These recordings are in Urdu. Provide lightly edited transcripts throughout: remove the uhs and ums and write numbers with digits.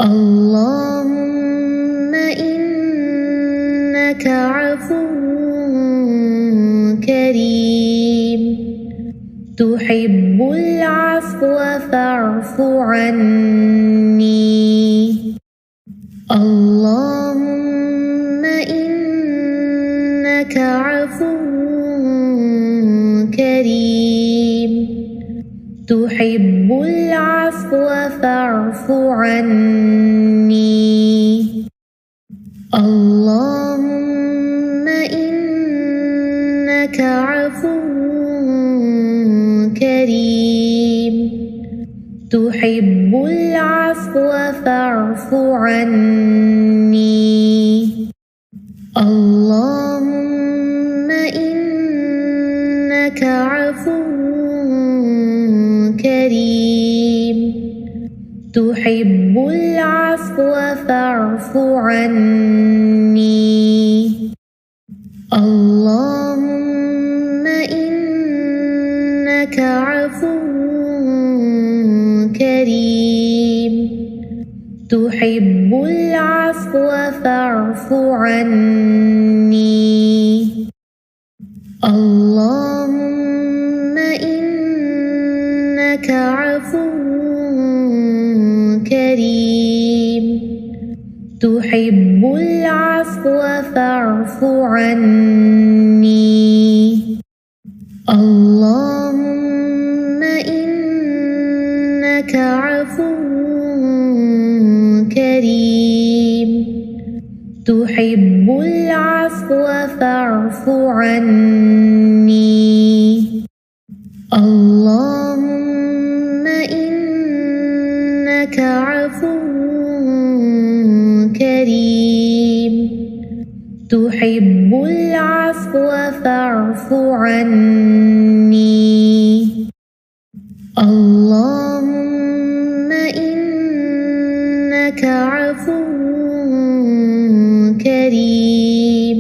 اللهم إنك عفو كريم تحب العفو فاعف عني. اللهم إنك عفو كريم تحب العفو فاعف عني. اللهم إنك عفو كريم تحب العفو فاعف عني. اللهم إنك عفو كريم تحب العفو فاعف عني. اللهم إنك عفو كريم تحب العفو فاعف عني. اللهم إنك عفو كريم تحب العفو فاعف عني. اللهم إنك عفو كريم تحب العفو فاعف عني. اللهم إنك عفو كريم تحب العفو فاعف عني. اللهم إنك عفو كريم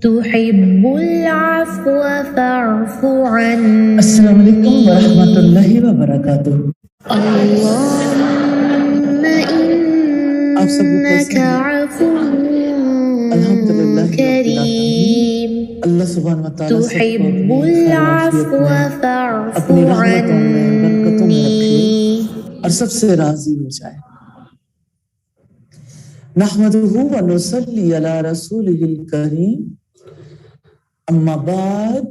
تحب العفو فاعف عني. السلام علیکم ورحمۃ اللہ وبرکاتہ. اللهم إنك عفو كريم اللہ سبحانہ وتعالیٰ تحب العفو فاعف اپنی رحمتوں میں برکتوں میں رکھے عني. اور سب سے راضی ہو جائے. نحمدہ ونصلی علی رسولہ الکریم. اما بعد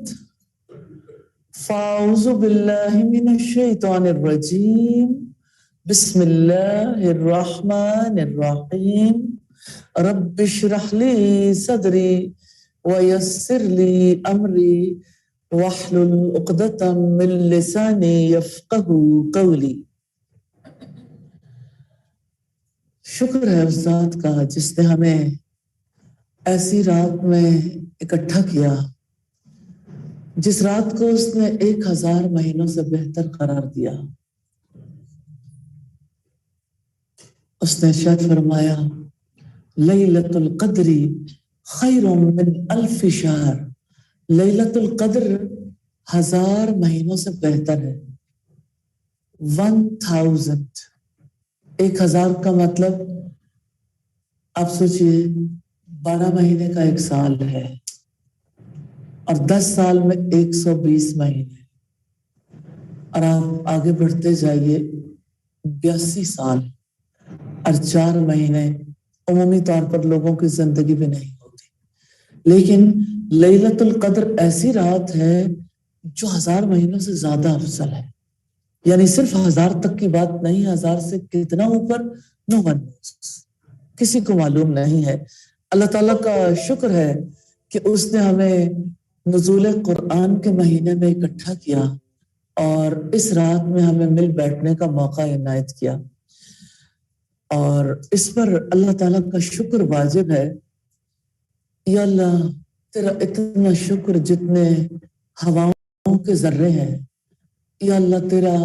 فاعوذ باللہ من الشیطان الرجیم. بسم اللہ الرحمن الرحیم. رب اشرح لی صدری ویسر لی امری واحلل عقدۃ من لسانی یفقہوا قولی. شکر ہے اس ذات کا جس نے ہمیں ایسی رات میں اکٹھا کیا جس رات کو اس نے 1000 مہینوں سے بہتر قرار دیا. اس نے ارشاد فرمایا لیلۃ القدر خیر من 1000 شہر. لیلۃ القدر 1000 مہینوں سے بہتر ہے. 1000 1000 کا مطلب آپ سوچئے 12 مہینے کا 1 سال ہے اور 10 سال میں 120 مہینے اور آپ آگے بڑھتے جائیے 82 سال اور 4 مہینے. عمومی طور پر لوگوں کی زندگی بھی نہیں ہوتی، لیکن لیلۃ القدر ایسی رات ہے جو 1000 مہینوں سے زیادہ افضل ہے. یعنی صرف 1000 تک کی بات نہیں، 1000 سے کتنا اوپر نو ون کسی کو معلوم نہیں ہے. اللہ تعالیٰ کا شکر ہے کہ اس نے ہمیں نزول قرآن کے مہینے میں اکٹھا کیا اور اس رات میں ہمیں مل بیٹھنے کا موقع عنایت کیا. اور اس پر اللہ تعالیٰ کا شکر واجب ہے. یا اللہ تیرا اتنا شکر جتنے ہواؤں کے ذرے ہیں. یا اللہ تیرا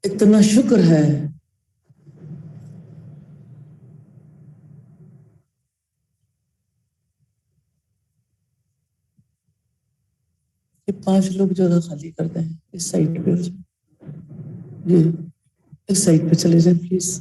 اتنا شکر ہے کہ 5 لوگ جگہ خالی کرتے ہیں اس سائٹ پہ. جی اس سائٹ پہ چلے جائیں پلیز.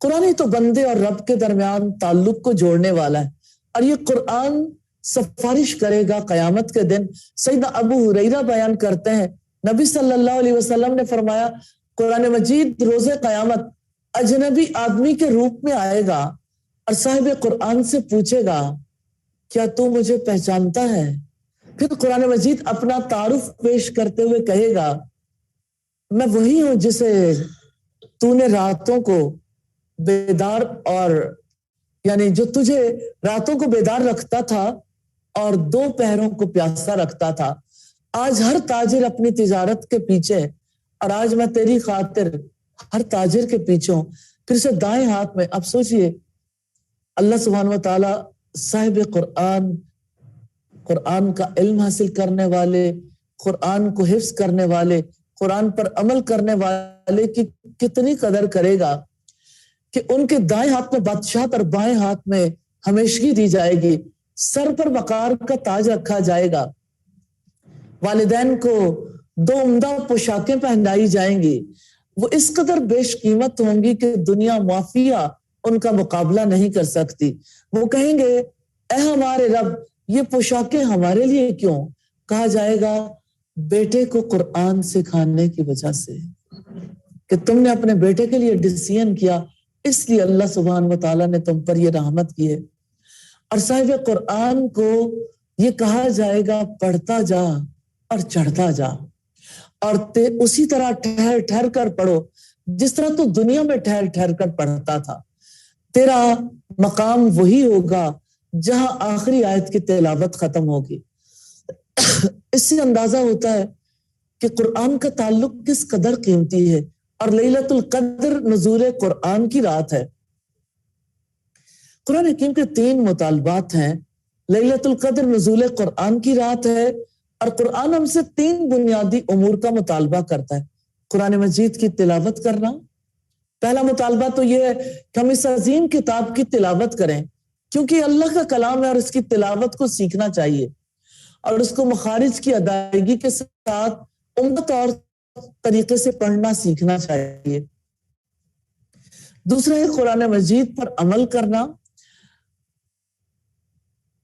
قرآن ہی تو بندے اور رب کے درمیان تعلق کو جوڑنے والا ہے، اور یہ قرآن سفارش کرے گا قیامت کے دن۔ سیدنا ابو ہریرہ بیان کرتے ہیں، نبی صلی اللہ علیہ وسلم نے فرمایا قرآن مجید روز قیامت اجنبی آدمی کے روپ میں آئے گا اور صاحب قرآن سے پوچھے گا کیا تو مجھے پہچانتا ہے؟ پھر قرآن مجید اپنا تعارف پیش کرتے ہوئے کہے گا میں وہی ہوں جسے تو نے راتوں کو بیدار اور یعنی جو تجھے راتوں کو بیدار رکھتا تھا اور دو پہروں کو پیاسا رکھتا تھا۔ آج ہر تاجر اپنی تجارت کے پیچھے، اور آج میں تیری خاطر ہر تاجر کے پیچھے ہوں۔ پھر سے دائیں ہاتھ میں، اب سوچئے اللہ سبحانہ و تعالی صاحب قرآن، قرآن کا علم حاصل کرنے والے، قرآن کو حفظ کرنے والے، قرآن پر عمل کرنے والے کی کتنی قدر کرے گا کہ ان کے دائیں ہاتھ میں بادشاہت اور بائیں ہاتھ میں ہمیشگی دی جائے گی، سر پر وقار کا تاج رکھا جائے گا، والدین کو 2 عمدہ پوشاکیں پہنائی جائیں گی، وہ اس قدر بیش قیمت ہوں گی کہ دنیا معافیہ ان کا مقابلہ نہیں کر سکتی۔ وہ کہیں گے اے ہمارے رب یہ پوشاکیں ہمارے لیے کیوں؟ کہا جائے گا بیٹے کو قرآن سکھانے کی وجہ سے، کہ تم نے اپنے بیٹے کے لیے ڈیسیژن کیا، اس لیے اللہ سبحانہ و تعالیٰ نے تم پر یہ رحمت کی ہے۔ اور صاحب قرآن کو یہ کہا جائے گا پڑھتا جا اور چڑھتا جا، اور اسی طرح ٹھہر ٹھہر کر پڑھو جس طرح تو دنیا میں ٹھہر ٹھہر کر پڑھتا تھا۔ تیرا مقام وہی ہوگا جہاں آخری آیت کی تلاوت ختم ہوگی۔ اس سے اندازہ ہوتا ہے کہ قرآن کا تعلق کس قدر قیمتی ہے، اور لیلۃ القدر نزول قرآن کی رات ہے۔ قرآن حکیم کے 3 مطالبات ہیں، لیلۃ القدر نزول قرآن کی رات ہے، اور قرآن ہم سے 3 بنیادی امور کا مطالبہ کرتا ہے۔ قرآن مجید کی تلاوت کرنا، پہلا مطالبہ تو یہ ہے کہ ہم اس عظیم کتاب کی تلاوت کریں، کیونکہ اللہ کا کلام ہے اور اس کی تلاوت کو سیکھنا چاہیے، اور اس کو مخارج کی ادائیگی کے ساتھ عمدہ طور طریقے سے پڑھنا سیکھنا چاہیے۔ دوسرا ہے قرآن مجید پر عمل کرنا،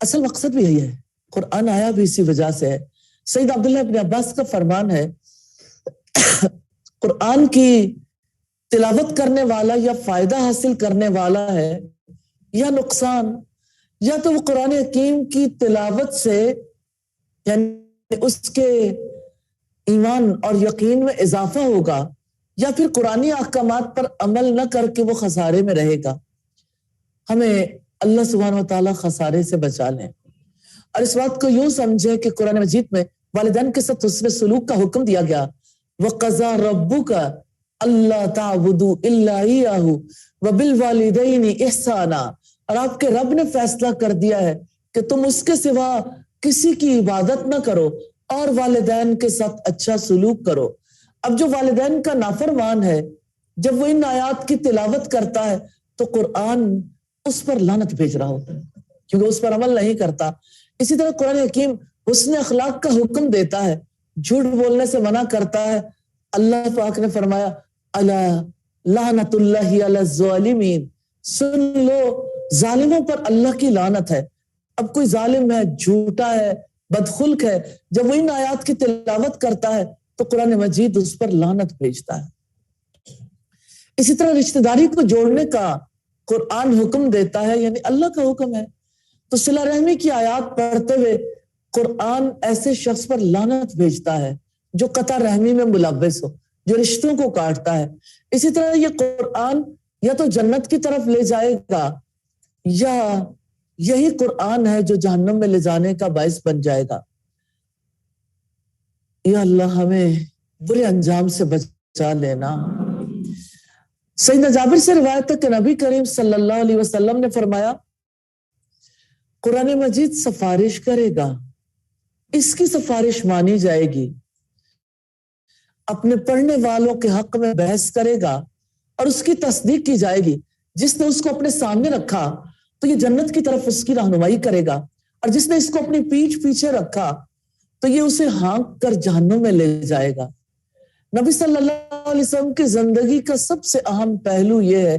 اصل مقصد بھی یہی ہے، قرآن آیا بھی اسی وجہ سے ہے۔ سید عبداللہ ابن عباس کا فرمان ہے قرآن کی تلاوت کرنے والا یا فائدہ حاصل کرنے والا ہے یا نقصان، یا تو وہ قرآن حکیم کی تلاوت سے یعنی اس کے ایمان اور یقین میں اضافہ ہوگا، یا پھر قرآنی احکامات پر عمل نہ کر کے وہ خسارے میں رہے گا۔ ہمیں اللہ سبحانہ و تعالیٰ خسارے سے بچا لیں، اور اس بات کو یوں سمجھے کہ قرآن مجید میں والدین کے ساتھ حسن سلوک کا حکم دیا گیا، وَقَضَىٰ رَبُّكَ أَلَّا تَعْبُدُوا إِلَّا إِيَّاهُ وَبِالْوَالِدَيْنِ إِحْسَانًا، اور آپ کے رب نے فیصلہ کر دیا ہے کہ تم اس کے سوا کسی کی عبادت نہ کرو اور والدین کے ساتھ اچھا سلوک کرو۔ اب جو والدین کا نافرمان ہے، جب وہ ان آیات کی تلاوت کرتا ہے تو قرآن اس پر لعنت بھیج رہا ہوتا ہے، کیونکہ اس پر عمل نہیں کرتا۔ اسی طرح قرآن حکیم حسن اخلاق کا حکم دیتا ہے، جھوٹ بولنے سے منع کرتا ہے۔ اللہ پاک نے فرمایا الا لعنت اللہ علی الظالمین، سن لو ظالموں پر اللہ کی لعنت ہے۔ اب کوئی ظالم ہے، جھوٹا ہے، بدخلق ہے، جب وہ ان آیات کی تلاوت کرتا ہے تو قرآن مجید اس پر لعنت بھیجتا ہے۔ اسی طرح رشتہ داری کو جوڑنے کا قرآن حکم دیتا ہے، یعنی اللہ کا حکم ہے، تو صلہ رحمی کی آیات پڑھتے ہوئے قرآن ایسے شخص پر لعنت بھیجتا ہے جو قطع رحمی میں ملوث ہو، جو رشتوں کو کاٹتا ہے۔ اسی طرح یہ قرآن یا تو جنت کی طرف لے جائے گا، یا یہی قرآن ہے جو جہنم میں لے جانے کا باعث بن جائے گا۔ یا اللہ ہمیں برے انجام سے بچا لینا۔ سیدنا جابر سے روایت ہے کہ نبی کریم صلی اللہ علیہ وسلم نے فرمایا قرآن مجید سفارش کرے گا، اس کی سفارش مانی جائے گی، اپنے پڑھنے والوں کے حق میں بحث کرے گا اور اس کی تصدیق کی جائے گی۔ جس نے اس کو اپنے سامنے رکھا تو یہ جنت کی طرف اس کی رہنمائی کرے گا، اور جس نے اس کو اپنی پیٹھ پیچھے رکھا تو یہ اسے ہانک کر جہنم میں لے جائے گا۔ نبی صلی اللہ علیہ وسلم کی زندگی کا سب سے اہم پہلو یہ ہے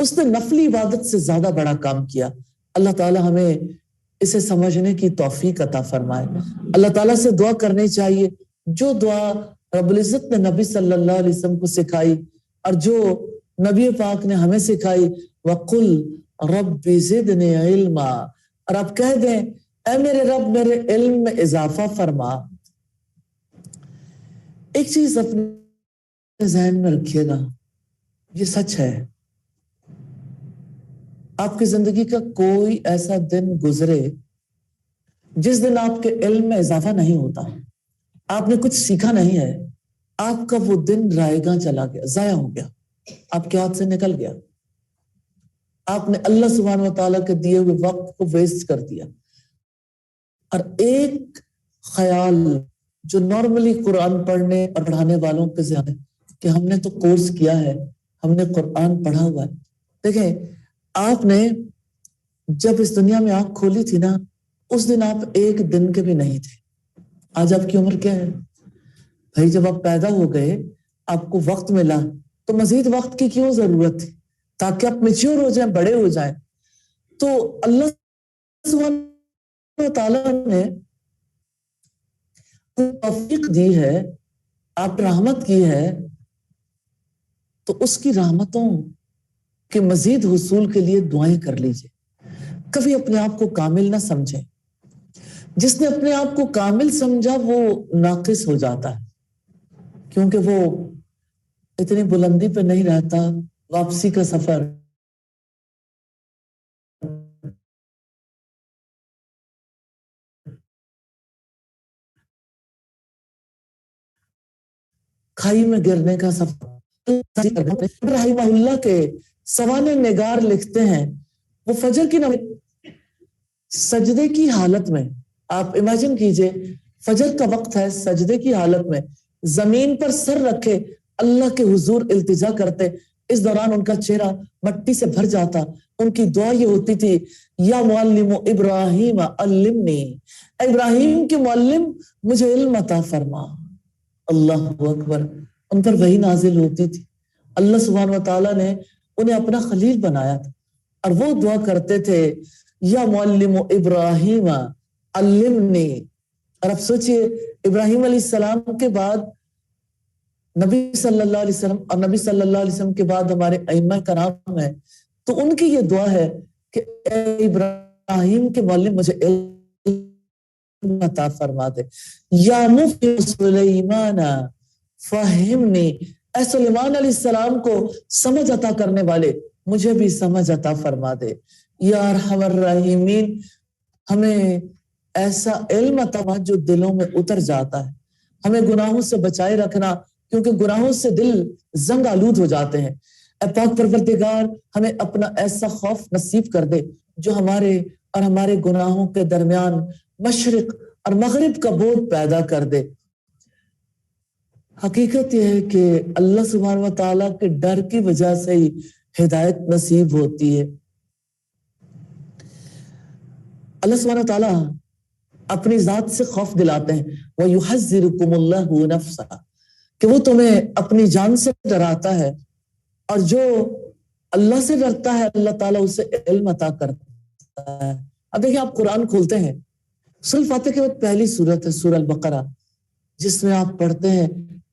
اس نے نفلی عبادت سے زیادہ بڑا کام کیا. اللہ تعالیٰ ہمیں اسے سمجھنے کی توفیق عطا فرمائے. اللہ تعالیٰ سے دعا کرنی چاہیے جو دعا رب العزت نے نبی صلی اللہ علیہ وسلم کو سکھائی اور جو نبی پاک نے ہمیں سکھائی. وَقُلْ رَبِّ زِدْنِي عِلْمًا، اور آپ کہہ دیں اے میرے رب میرے علم میں اضافہ فرما. ایک چیز اپنے ذہن میں رکھیے گا، یہ سچ ہے، آپ کی زندگی کا کوئی ایسا دن گزرے جس دن آپ کے علم میں اضافہ نہیں ہوتا، آپ نے کچھ سیکھا نہیں ہے، آپ کا وہ دن رائے گاں چلا گیا، ضائع ہو گیا، آپ کے ہاتھ سے نکل گیا، آپ نے اللہ سبحانہ و تعالیٰ کے دیے ہوئے وقت کو ویسٹ کر دیا. اور ایک خیال جو نارملی قرآن پڑھنے اور پڑھانے والوں کے ذہن ہے کہ ہم نے تو کورس کیا ہے، ہم نے قرآن پڑھا ہوا ہے. دیکھیں آپ نے جب اس دنیا میں آنکھ کھولی تھی نا، اس دن آپ ایک دن کے بھی نہیں تھے. آج آپ کی عمر کیا ہے بھائی؟ جب آپ پیدا ہو گئے آپ کو وقت ملا تو مزید وقت کی کیوں ضرورت تھی؟ تاکہ آپ میچور ہو جائیں، بڑے ہو جائیں. تو اللہ سبحانہ تعالیٰ نے توفیق دی ہے، آپ رحمت کی ہے، تو اس کی رحمتوں کے مزید حصول کے لیے دعائیں کر لیجئے. کبھی اپنے آپ کو کامل نہ سمجھیں. جس نے اپنے آپ کو کامل سمجھا وہ ناقص ہو جاتا ہے، کیونکہ وہ اتنی بلندی پہ نہیں رہتا. واپسی کا سفر کھائی میں گرنے کا سفر. رحمہ اللہ کے سوانح نگار لکھتے ہیں وہ فجر کی سجدے کی حالت میں، آپ امیجن کیجئے فجر کا وقت ہے، سجدے کی حالت میں زمین پر سر رکھے اللہ کے حضور التجا کرتے. اس دوران ان کا چہرہ مٹی سے بھر جاتا. ان کی دعا یہ ہوتی تھی یا معلم ابراہیم علمنی، ابراہیم کے معلم مجھے علم عطا فرما. اللہ اکبر. ان پر وحی نازل ہوتی تھی. اللہ سبحانہ و تعالیٰ نے انہیں اپنا خلیل بنایا تھا اور وہ دعا کرتے تھے یا معلم ابراہیم علمنی. اور اب سوچئے ابراہیم علیہ السلام کے بعد نبی صلی اللہ علیہ وسلم اور نبی صلی اللہ علیہ وسلم کے بعد ہمارے ائمہ کرام ہیں، تو ان کی یہ دعا ہے کہ اے ابراہیم کے معلم مجھے علم عطا فرما دے. یا مفتی سلیمان فہمنی، اے سلیمان علیہ السلام کو سمجھ عطا کرنے والے مجھے بھی سمجھ عطا فرما دے. یا ارحم الراحمین، ہمیں ایسا علم عطا فرما جو دلوں میں اتر جاتا ہے. ہمیں گناہوں سے بچائے رکھنا، کیونکہ گناہوں سے دل زنگ آلود ہو جاتے ہیں. اے پاک پروردگار ہمیں اپنا ایسا خوف نصیب کر دے جو ہمارے اور ہمارے گناہوں کے درمیان مشرق اور مغرب کا بورڈ پیدا کر دے. حقیقت یہ ہے کہ اللہ سبحانہ و تعالیٰ کے ڈر کی وجہ سے ہی ہدایت نصیب ہوتی ہے. اللہ سبحانہ و تعالیٰ اپنی ذات سے خوف دلاتے ہیں وَيُحَذِّرُكُمُ اللَّهُ نَفْسَهُ، کہ وہ تمہیں اپنی جان سے ڈراتا ہے، اور جو اللہ سے ڈرتا ہے اللہ تعالیٰ اسے علم عطا کرتا ہے. اب دیکھیں آپ قرآن کھولتے ہیں، سورہ فاتحہ کے بعد پہلی سورت ہے سورہ البقرہ، جس میں آپ پڑھتے ہیں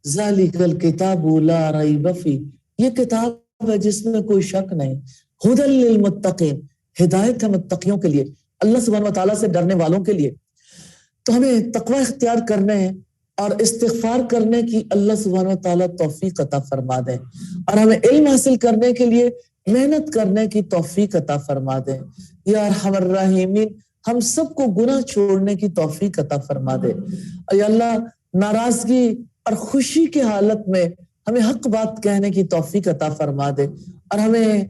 ذَلِكَ الْكِتَابُ لَا رَيْبَ فِيهِ، یہ کتاب ہے جس میں کوئی شک نہیں. ہدی للمتقین، ہدایت ہے متقیوں کے لیے، اللہ سبحانہ و تعالیٰ سے ڈرنے والوں کے لیے. تو ہمیں تقوی اختیار کرنے اور استغفار کرنے کی اللہ سبحانہ و تعالیٰ توفیق عطا فرما دیں، اور ہمیں علم حاصل کرنے کے لیے محنت کرنے کی توفیق عطا فرما دیں. یا ارحم الراحمین، ہم سب کو گناہ چھوڑنے کی توفیق عطا فرما دے. یا اللہ ناراضگی اور خوشی کی حالت میں ہمیں حق بات کہنے کی توفیق عطا فرما دے، اور ہمیں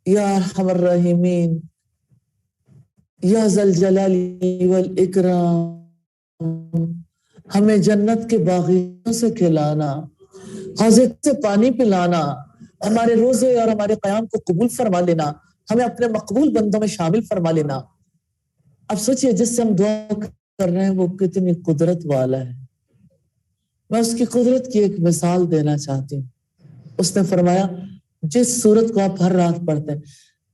یا ارحم الراحمین یا ذل جلال والاکرام ہمیں جنت کے باغیچوں سے کھلانا، حوض سے پانی پلانا، ہمارے روزے اور ہمارے قیام کو قبول فرما لینا، ہمیں اپنے مقبول بندوں میں شامل فرما لینا. اب سوچئے جس سے ہم دعا کر رہے ہیں وہ کتنی قدرت والا ہے. میں اس کی قدرت کی ایک مثال دینا چاہتی ہوں. اس نے فرمایا جس سورت کو آپ ہر رات پڑھتے ہیں،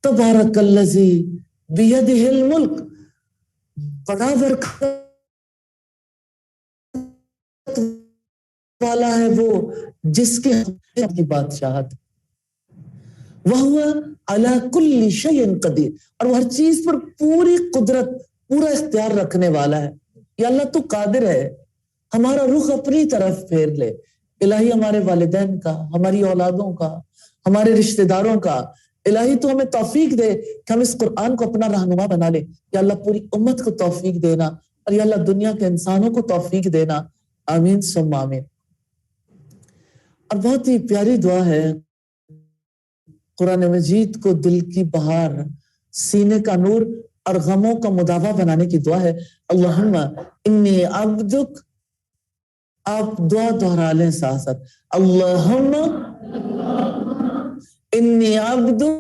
تبارک الذی بیدہ الملک، بڑا برکت والا ہے وہ جس کی بادشاہت، وَهُوَ عَلَى كُلِّ شَيْءٍ قَدِيرٌ، اور وہ ہر چیز پر پوری قدرت، پورا اختیار رکھنے والا ہے۔ یا اللہ تو قادر ہے، ہمارا رخ اپنی طرف پھیر لے۔ الہی ہمارے والدین کا، ہماری اولادوں کا، ہمارے رشتہ داروں کا، الہی تو ہمیں توفیق دے کہ ہم اس قرآن کو اپنا رہنما بنا لے۔ یا اللہ پوری امت کو توفیق دینا، اور یا اللہ دنیا کے انسانوں کو توفیق دینا، آمین ثم آمین۔ اور بہت ہی پیاری دعا ہے قرآن مجید کو دل کی بہار، سینے کا نور اور غموں کا مداوا بنانے کی دعا ہے۔ اللہم انی عبدک، آپ دعا دہرا لیں ساتھ ساتھ، اللہم انی عبدک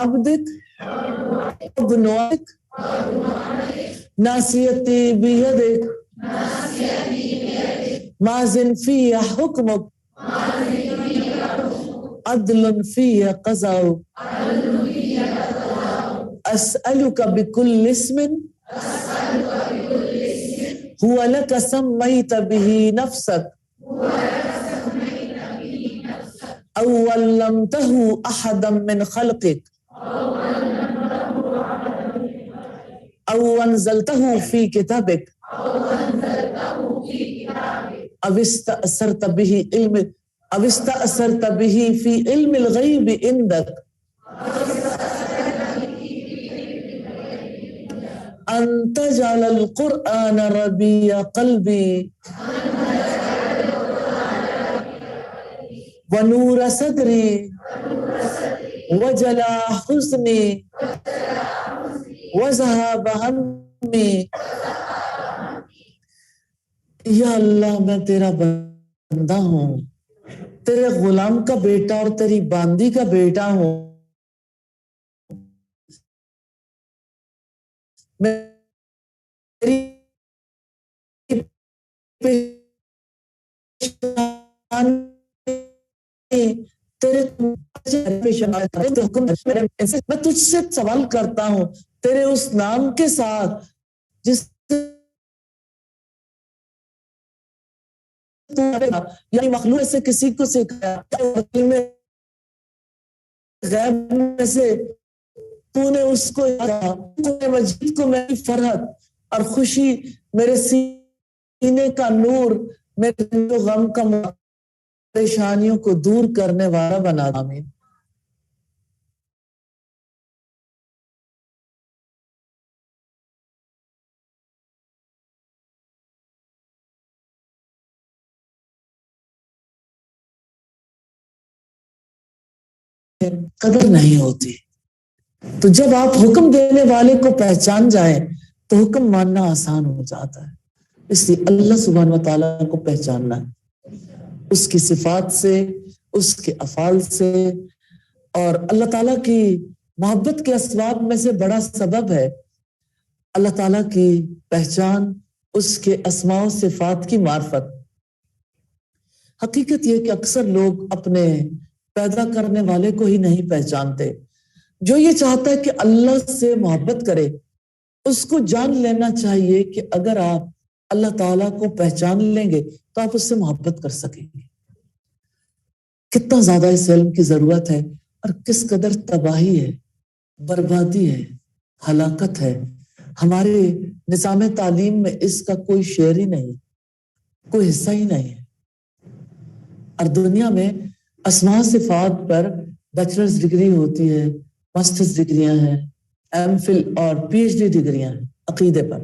عبدک ابن عبدک ناصیتی بیدک ماضٍ فی حکمک عدل فی قضاؤک اسألک بکل اسم هو لک سمیت به نفسک او علمته احدا من خلقک او انزلته فی کتابک او استأثرت به فی علم الغیب عندک ان تجعل القرآن ربیع قلبی ونور صدری وجلاء حزنی وذهاب ہمی۔ یا اللہ میں تیرا بندہ ہوں، تیرے غلام کا بیٹا اور تیری باندی کا بیٹا ہوں، میری میں تجھ سے سوال کرتا ہوں تیرے اس نام کے ساتھ جس یعنی مخلوق سے کسی کو سکھایا، غیب میں سے تو نے اس کو قرآن مجید کو میری فرحت اور خوشی، میرے سینے کا نور، میرے غم کا پریشانیوں کو دور کرنے والا بنا۔ آمین۔ قدر نہیں ہوتی، تو جب آپ حکم دینے والے کو پہچان جائیں تو حکم ماننا آسان ہو جاتا ہے۔ اس لیے اللہ سبحانہ و تعالیٰ کو پہچاننا ہے، اس کی صفات سے، اس کے افعال سے، اور اللہ تعالیٰ کی محبت کے اسباب میں سے بڑا سبب ہے اللہ تعالیٰ کی پہچان، اس کے اسماء و صفات کی معرفت۔ حقیقت یہ کہ اکثر لوگ اپنے پیدا کرنے والے کو ہی نہیں پہچانتے۔ جو یہ چاہتا ہے کہ اللہ سے محبت کرے، اس کو جان لینا چاہیے کہ اگر آپ اللہ تعالیٰ کو پہچان لیں گے تو آپ اس سے محبت کر سکیں گے۔ کتنا زیادہ اس علم کی ضرورت ہے، اور کس قدر تباہی ہے، بربادی ہے، ہلاکت ہے۔ ہمارے نظام تعلیم میں اس کا کوئی شعر ہی نہیں، کوئی حصہ ہی نہیں ہے۔ اور دنیا میں اسماء صفات پر بیچلرز ڈگری ہوتی ہے، ماسٹرز ڈگریاں ہیں، ایم فل اور پی ایچ ڈی ڈگریاں ہیں عقیدے پر۔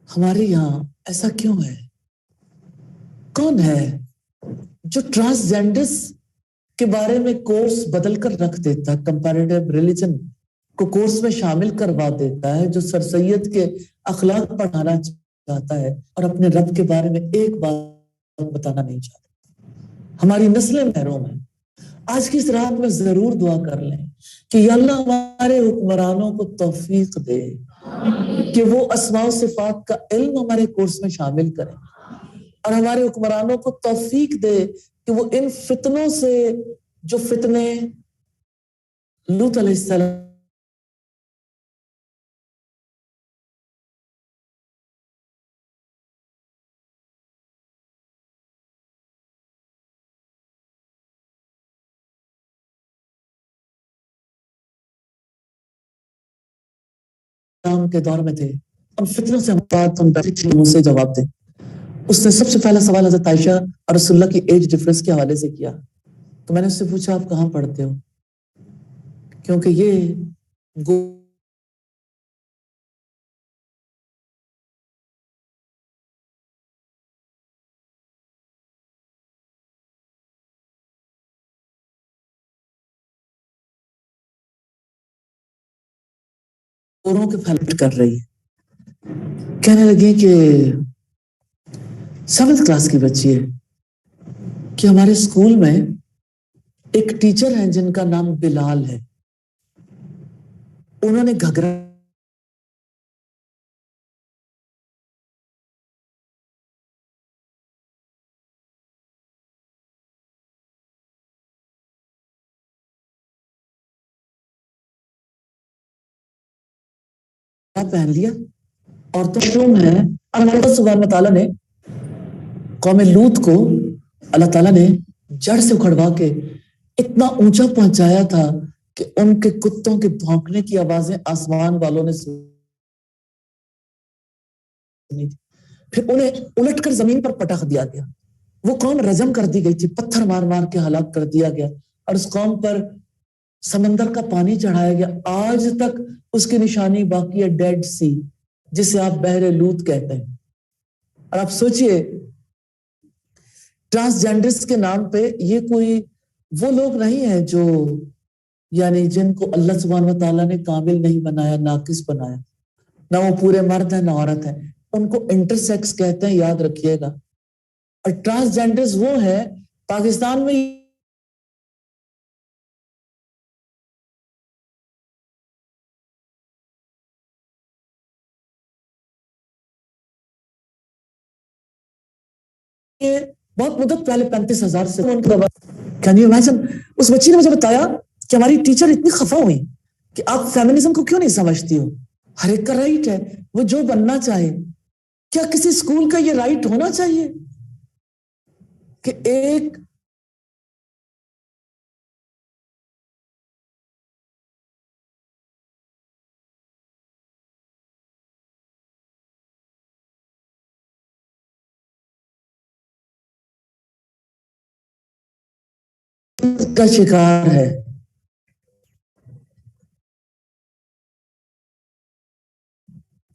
ہمارے یہاں ایسا کیوں ہے؟ کون ہے جو ٹرانسجینڈرز کے بارے میں کورس بدل کر رکھ دیتا ہے، کمپیریٹیو ریلیجن کو کورس میں شامل کروا دیتا ہے، جو سر سید کے اخلاق پڑھانا چاہتا ہے اور اپنے رب کے بارے میں ایک بات بتانا نہیں چاہتا؟ ہماری نسلیں محروم ہیں۔ آج کی اس رات میں ضرور دعا کر لیں کہ یا اللہ ہمارے حکمرانوں کو توفیق دے کہ وہ اسماء و صفات کا علم ہمارے کورس میں شامل کریں، اور ہمارے حکمرانوں کو توفیق دے کہ وہ ان فتنوں سے، جو فتنے لوط علیہ السلام کے دور میں تھے، ان فتنوں سے ہم سے جواب دیں۔ اس نے سب سے پہلا سوال حضرت عائشہ اور رسول اللہ کی ایج ڈفرنس کے حوالے سے کیا، تو میں نے اس سے پوچھا آپ کہاں پڑھتے ہو، کیونکہ یہ گوروں کے پھیلٹ کر رہی ہے۔ کہنے لگی کہ 7th کلاس کی بچی ہے کہ ہمارے اسکول میں ایک ٹیچر ہیں جن کا نام بلال ہے، انہوں نے گھگرا پہن لیا اور تو ہے، اور ہمارے سبحانہ تعالیٰ نے قوم لوط کو اللہ تعالیٰ نے جڑ سے اکھڑوا کے اتنا اونچا پہنچایا تھا کہ ان کے کتوں کے بھونکنے کی آوازیں آسمان والوں نے سنی، پھر انہیں الٹ کر زمین پر پٹخ دیا گیا، وہ قوم رجم کر دی گئی تھی، پتھر مار مار کے ہلاک کر دیا گیا، اور اس قوم پر سمندر کا پانی چڑھایا گیا، آج تک اس کی نشانی باقی ہے، ڈیڈ سی، جسے آپ بحر لوط کہتے ہیں۔ اور آپ سوچئے ٹرانسجینڈرز کے نام پہ یہ کوئی وہ لوگ نہیں ہیں جو یعنی جن کو اللہ سبحانہ و تعالیٰ نے کامل نہیں بنایا، ناقص بنایا، نہ وہ پورے مرد ہیں نہ عورت ہیں، ان کو انٹرسیکس کہتے ہیں، یاد رکھیے گا۔ اور ٹرانسجینڈرز وہ ہیں پاکستان میں بہت مدت پہلے 35,000 سے کین یو امیجن، اس بچی نے مجھے بتایا کہ ہماری ٹیچر اتنی خفا ہوئی کہ آپ فیمنزم کو کیوں نہیں سمجھتی ہو، ہر ایک کا رائٹ ہے وہ جو بننا چاہے، کیا کسی اسکول کا یہ رائٹ ہونا چاہیے کہ ایک کا شکار ہے؟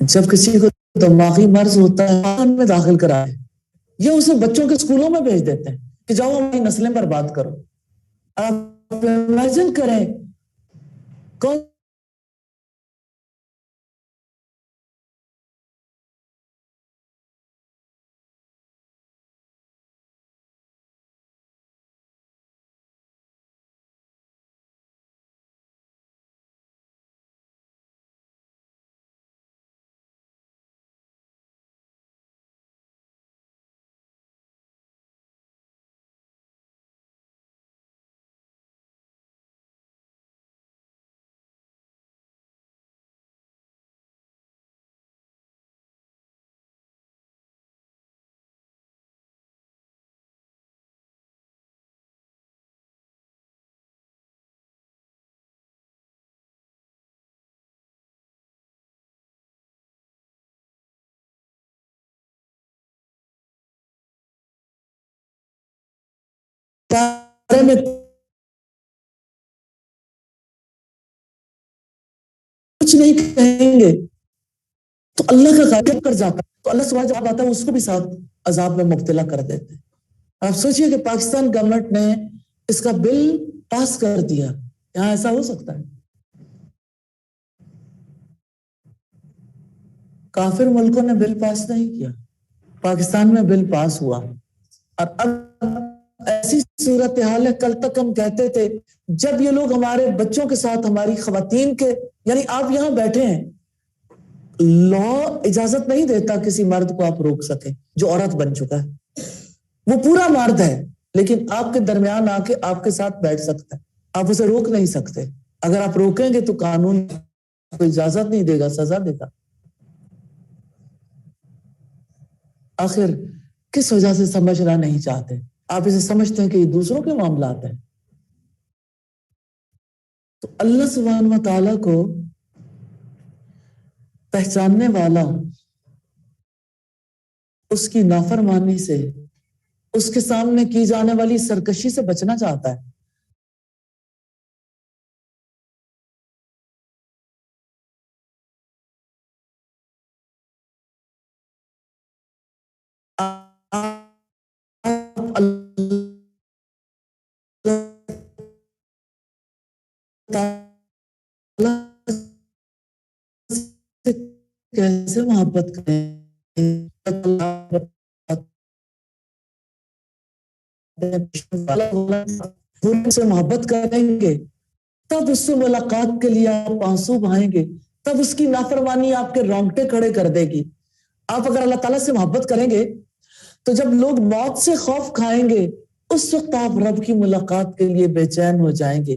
جب کسی کو دماغی مرض ہوتا ہے میں داخل کرائے یا اسے بچوں کے اسکولوں میں بھیج دیتے ہیں کہ جاؤ ہماری نسلیں برباد کرو۔ آپ امیجن کریں کون میں کچھ نہیں کہیں گے تو اللہ کا غضب کر جاتا ہے، تو اللہ سبحانہ جواب آتا ہے اس کو بھی ساتھ عذاب میں مبتلا کر دیتے ہیں۔ آپ سوچئے کہ پاکستان گورنمنٹ نے اس کا بل پاس کر دیا، یہاں ایسا ہو سکتا ہے؟ کافر ملکوں نے بل پاس نہیں کیا، پاکستان میں بل پاس ہوا، اور اب ایسی صورتحال ہے، کل تک ہم کہتے تھے جب یہ لوگ ہمارے بچوں کے ساتھ ہماری خواتین کے، یعنی آپ یہاں بیٹھے ہیں، لا اجازت نہیں دیتا کسی مرد کو آپ روک سکیں جو عورت بن چکا ہے، وہ پورا مرد ہے لیکن آپ کے درمیان آ کے آپ کے ساتھ بیٹھ سکتا ہے, آپ اسے روک نہیں سکتے. اگر آپ روکیں گے تو قانون کو اجازت نہیں دے گا, سزا دے گا. آخر کس وجہ سے سمجھنا نہیں چاہتے؟ آپ اسے سمجھتے ہیں کہ یہ دوسروں کے معاملات ہیں. تو اللہ سبحانہ و تعالیٰ کو پہچاننے والا اس کی نافرمانی سے, اس کے سامنے کی جانے والی سرکشی سے بچنا چاہتا ہے. کیسے محبت کریں, سے محبت کریں گے تب اس سے ملاقات کے لیے آپ آنسو بہائیں گے, تب اس کی نافرمانی آپ کے رونگٹے کھڑے کر دے گی. آپ اگر اللہ تعالیٰ سے محبت کریں گے تو جب لوگ موت سے خوف کھائیں گے اس وقت آپ رب کی ملاقات کے لیے بے چین ہو جائیں گے.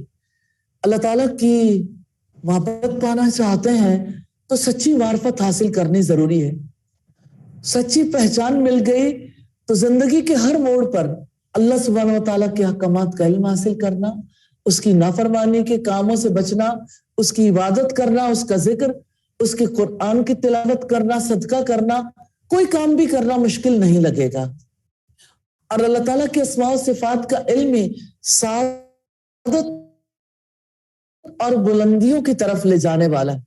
اللہ تعالیٰ کی محبت پانا چاہتے ہیں تو سچی معرفت حاصل کرنی ضروری ہے. سچی پہچان مل گئی تو زندگی کے ہر موڑ پر اللہ سبحانہ و تعالیٰ کے احکامات کا علم حاصل کرنا, اس کی نافرمانی کے کاموں سے بچنا, اس کی عبادت کرنا, اس کا ذکر, اس کے قرآن کی تلاوت کرنا, صدقہ کرنا, کوئی کام بھی کرنا مشکل نہیں لگے گا. اور اللہ تعالیٰ کے اسماء و صفات کا علم ہی سعادت اور بلندیوں کی طرف لے جانے والا ہے.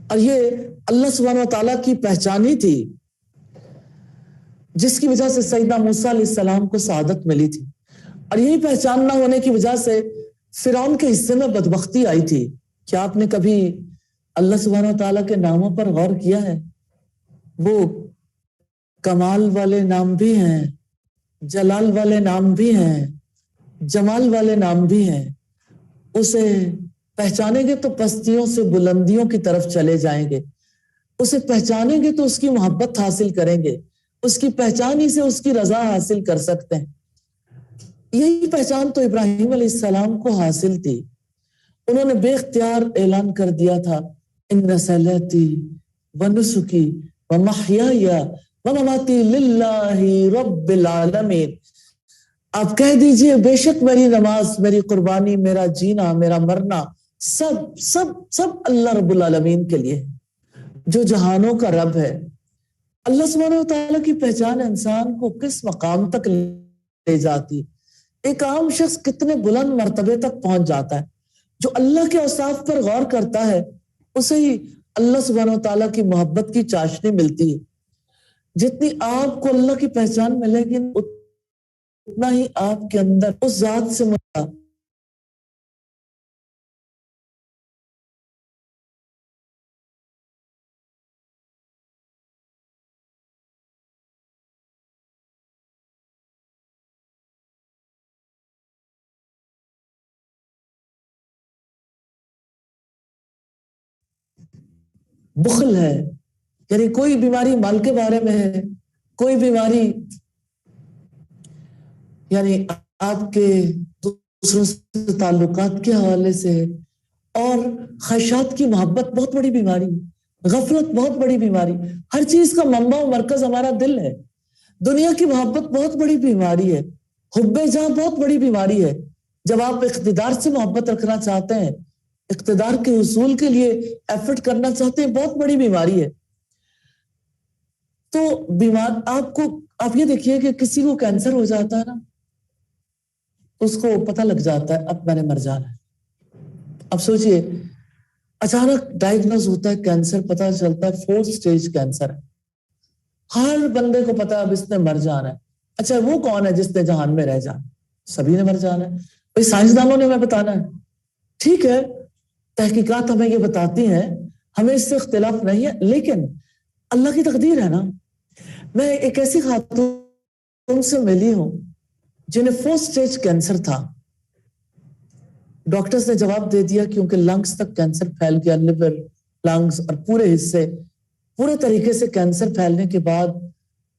اور یہ اللہ سبحانہ و تعالیٰ کی پہچان ہی تھی جس کی وجہ سے سیدنا موسیٰ علیہ السلام کو سعادت ملی تھی. اور یہی پہچان نہ ہونے کی وجہ سے فرعون کے حصے میں بدبختی آئی تھی. کیا آپ نے کبھی اللہ سبحانہ و تعالیٰ کے ناموں پر غور کیا ہے؟ وہ کمال والے نام بھی ہیں, جلال والے نام بھی ہیں, جمال والے نام بھی ہیں. اسے پہچانیں گے تو پستیوں سے بلندیوں کی طرف چلے جائیں گے. اسے پہچانیں گے تو اس کی محبت حاصل کریں گے. اس کی پہچان ہی سے اس کی رضا حاصل کر سکتے ہیں. یہی پہچان تو ابراہیم علیہ السلام کو حاصل تھی. انہوں نے بے اختیار اعلان کر دیا تھا, ان صلاتی ونسکی ومحیای ومماتی للہ رب العالمین. آپ کہہ دیجئے بے شک میری نماز, میری قربانی, میرا جینا, میرا مرنا سب سب سب اللہ رب العالمین کے لیے, جو جہانوں کا رب ہے. اللہ سبحانہ و تعالیٰ کی پہچان انسان کو کس مقام تک لے جاتی. ایک عام شخص کتنے بلند مرتبے تک پہنچ جاتا ہے. جو اللہ کے اوصاف پر غور کرتا ہے اسے ہی اللہ سبحانہ و تعالیٰ کی محبت کی چاشنی ملتی ہے. جتنی آپ کو اللہ کی پہچان ملے گی اتنا ہی آپ کے اندر اس ذات سے بخل ہے. یعنی کوئی بیماری مال کے بارے میں ہے, کوئی بیماری یعنی آپ کے دوسروں سے تعلقات کے حوالے سے ہے, اور خواہشات کی محبت بہت بڑی بیماری, غفلت بہت بڑی بیماری. ہر چیز کا منبع و مرکز ہمارا دل ہے. دنیا کی محبت بہت بڑی بیماری ہے. حب جاں بہت بڑی بیماری ہے. جب آپ اقتدار سے محبت رکھنا چاہتے ہیں, اقتدار کے حصول کے لیے ایفرٹ کرنا چاہتے ہیں, بہت بڑی بیماری ہے. تو بیمار آپ یہ دیکھیے کہ کسی کو کینسر ہو جاتا ہے نا, اس کو پتہ لگ جاتا ہے اب میں نے مر جانا ہے. اب سوچئے اچانک ڈائیگنوز ہوتا ہے کینسر, پتہ چلتا ہے 4th سٹیج کینسر ہے. ہر بندے کو پتا اب اس نے مر جانا ہے. اچھا وہ کون ہے جس نے جہان میں رہ جانا؟ سبھی نے مر جانا ہے. بھئی سائنسدانوں نے ہمیں بتانا ہے, ٹھیک ہے تحقیقات ہمیں یہ بتاتی ہیں, ہمیں اس سے اختلاف نہیں ہے, لیکن اللہ کی تقدیر ہے نا. میں ایک ایسی خاتون سے ملی ہوں جنہیں 4th سٹیج کینسر تھا. ڈاکٹرز نے جواب دے دیا کیونکہ لنگز تک کینسر پھیل گیا, لیور, لنگز اور پورے حصے, پورے طریقے سے کینسر پھیلنے کے بعد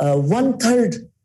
1/3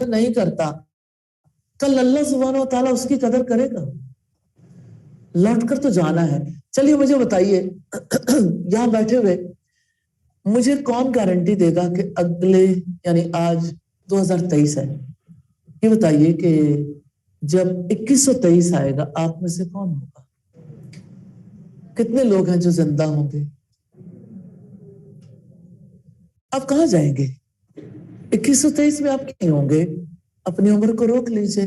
نہیں کرتا کل اللہ سبحانہ و تعالیٰ اس کی قدر کرے گا. لوٹ کر تو جانا ہے. چلیے مجھے بتائیے یہاں بیٹھے ہوئے مجھے کون گارنٹی دے گا کہ اگلے یعنی آج 2023 ہے, یہ بتائیے کہ جب 2123 آئے گا آپ میں سے کون ہوگا؟ کتنے لوگ ہیں جو زندہ ہوں گے؟ آپ کہاں جائیں گے 2123 میں؟ آپ کہیں ہوں گے؟ اپنی عمر کو روک لیجئے.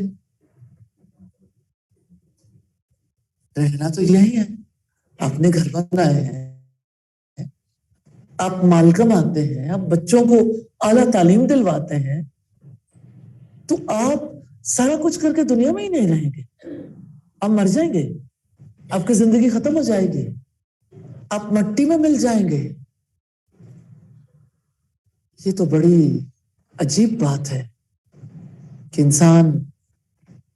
رہنا تو یہی ہے. آپ نے گھر بنائے ہیں, آپ مال کماتے ہیں, آپ بچوں کو اعلیٰ تعلیم دلواتے ہیں, تو آپ سارا کچھ کر کے دنیا میں ہی نہیں رہیں گے. آپ مر جائیں گے, آپ کی زندگی ختم ہو جائے گی, آپ مٹی میں مل جائیں گے. یہ تو بڑی عجیب بات ہے کہ انسان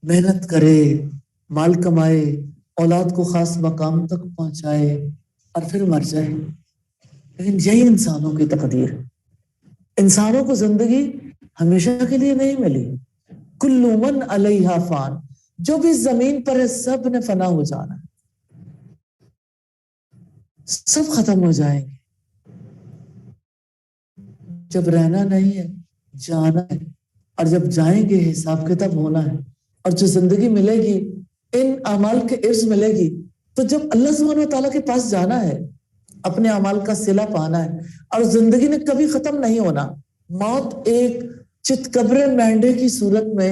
محنت کرے, مال کمائے, اولاد کو خاص مقام تک پہنچائے اور پھر مر جائے. لیکن یہی انسانوں کی تقدیر. انسانوں کو زندگی ہمیشہ کے لیے نہیں ملی. کل من علیہا فان, جو بھی زمین پر ہے سب نے فنا ہو جانا ہے, سب ختم ہو جائیں گے. جب رہنا نہیں ہے جانا ہے, اور جب جائیں گے حساب کتاب ہونا ہے. اور جو زندگی ملے گی ان اعمال کے عوض ملے گی. تو جب اللہ سبحانہ و تعالیٰ کے پاس جانا ہے, اپنے اعمال کا صلہ پانا ہے, اور زندگی نے کبھی ختم نہیں ہونا. موت ایک چتکبرے مینڈے کی صورت میں